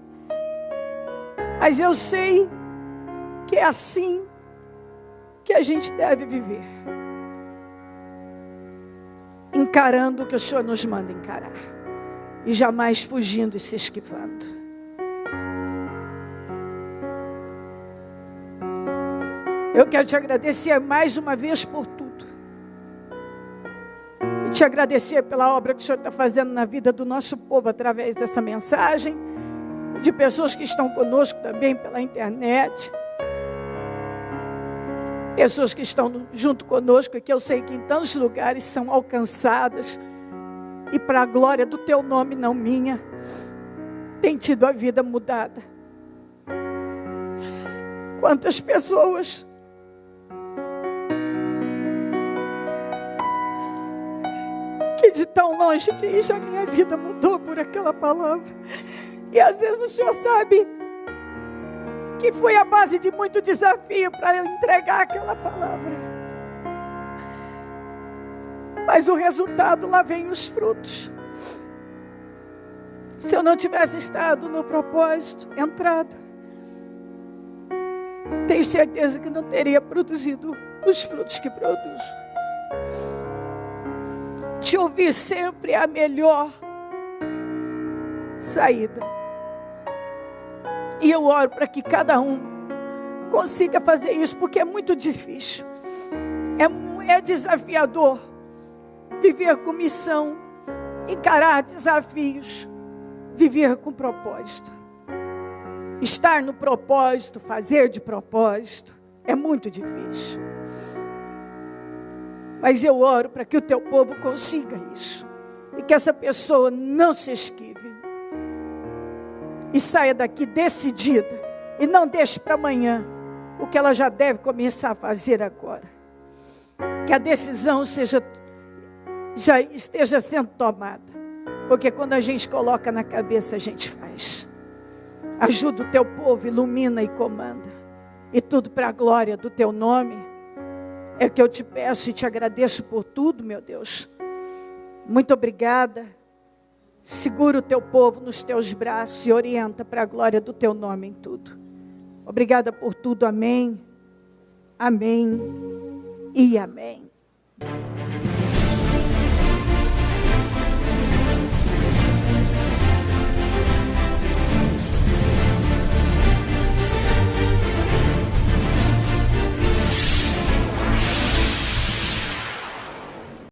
Mas eu sei que é assim que a gente deve viver. Encarando o que o Senhor nos manda encarar. E jamais fugindo e se esquivando. Eu quero te agradecer mais uma vez por tudo. E te agradecer pela obra que o Senhor está fazendo na vida do nosso povo através dessa mensagem. E de pessoas que estão conosco também pela internet. Pessoas que estão junto conosco e que eu sei que em tantos lugares são alcançadas. E para a glória do teu nome, não minha, tem tido a vida mudada. Quantas pessoas que de tão longe diz: a minha vida mudou por aquela palavra. E às vezes o Senhor sabe que foi a base de muito desafio para eu entregar aquela palavra. Mas o resultado, lá vem os frutos. Se eu não tivesse estado no propósito, entrado, tenho certeza que não teria produzido os frutos que produzo. Te ouvir sempre é a melhor saída. E eu oro para que cada um consiga fazer isso, porque é muito difícil. É desafiador viver com missão, encarar desafios, viver com propósito. Estar no propósito, fazer de propósito, é muito difícil. Mas eu oro para que o teu povo consiga isso. E que essa pessoa não se esquive. E saia daqui decidida. E não deixe para amanhã o que ela já deve começar a fazer agora. Que a decisão já esteja sendo tomada. Porque quando a gente coloca na cabeça, a gente faz. Ajuda o teu povo, ilumina e comanda. E tudo para a glória do teu nome. É o que eu te peço e te agradeço por tudo, meu Deus. Muito obrigada. Segura o teu povo nos teus braços e orienta para a glória do teu nome em tudo. Obrigada por tudo, amém. Amém e amém.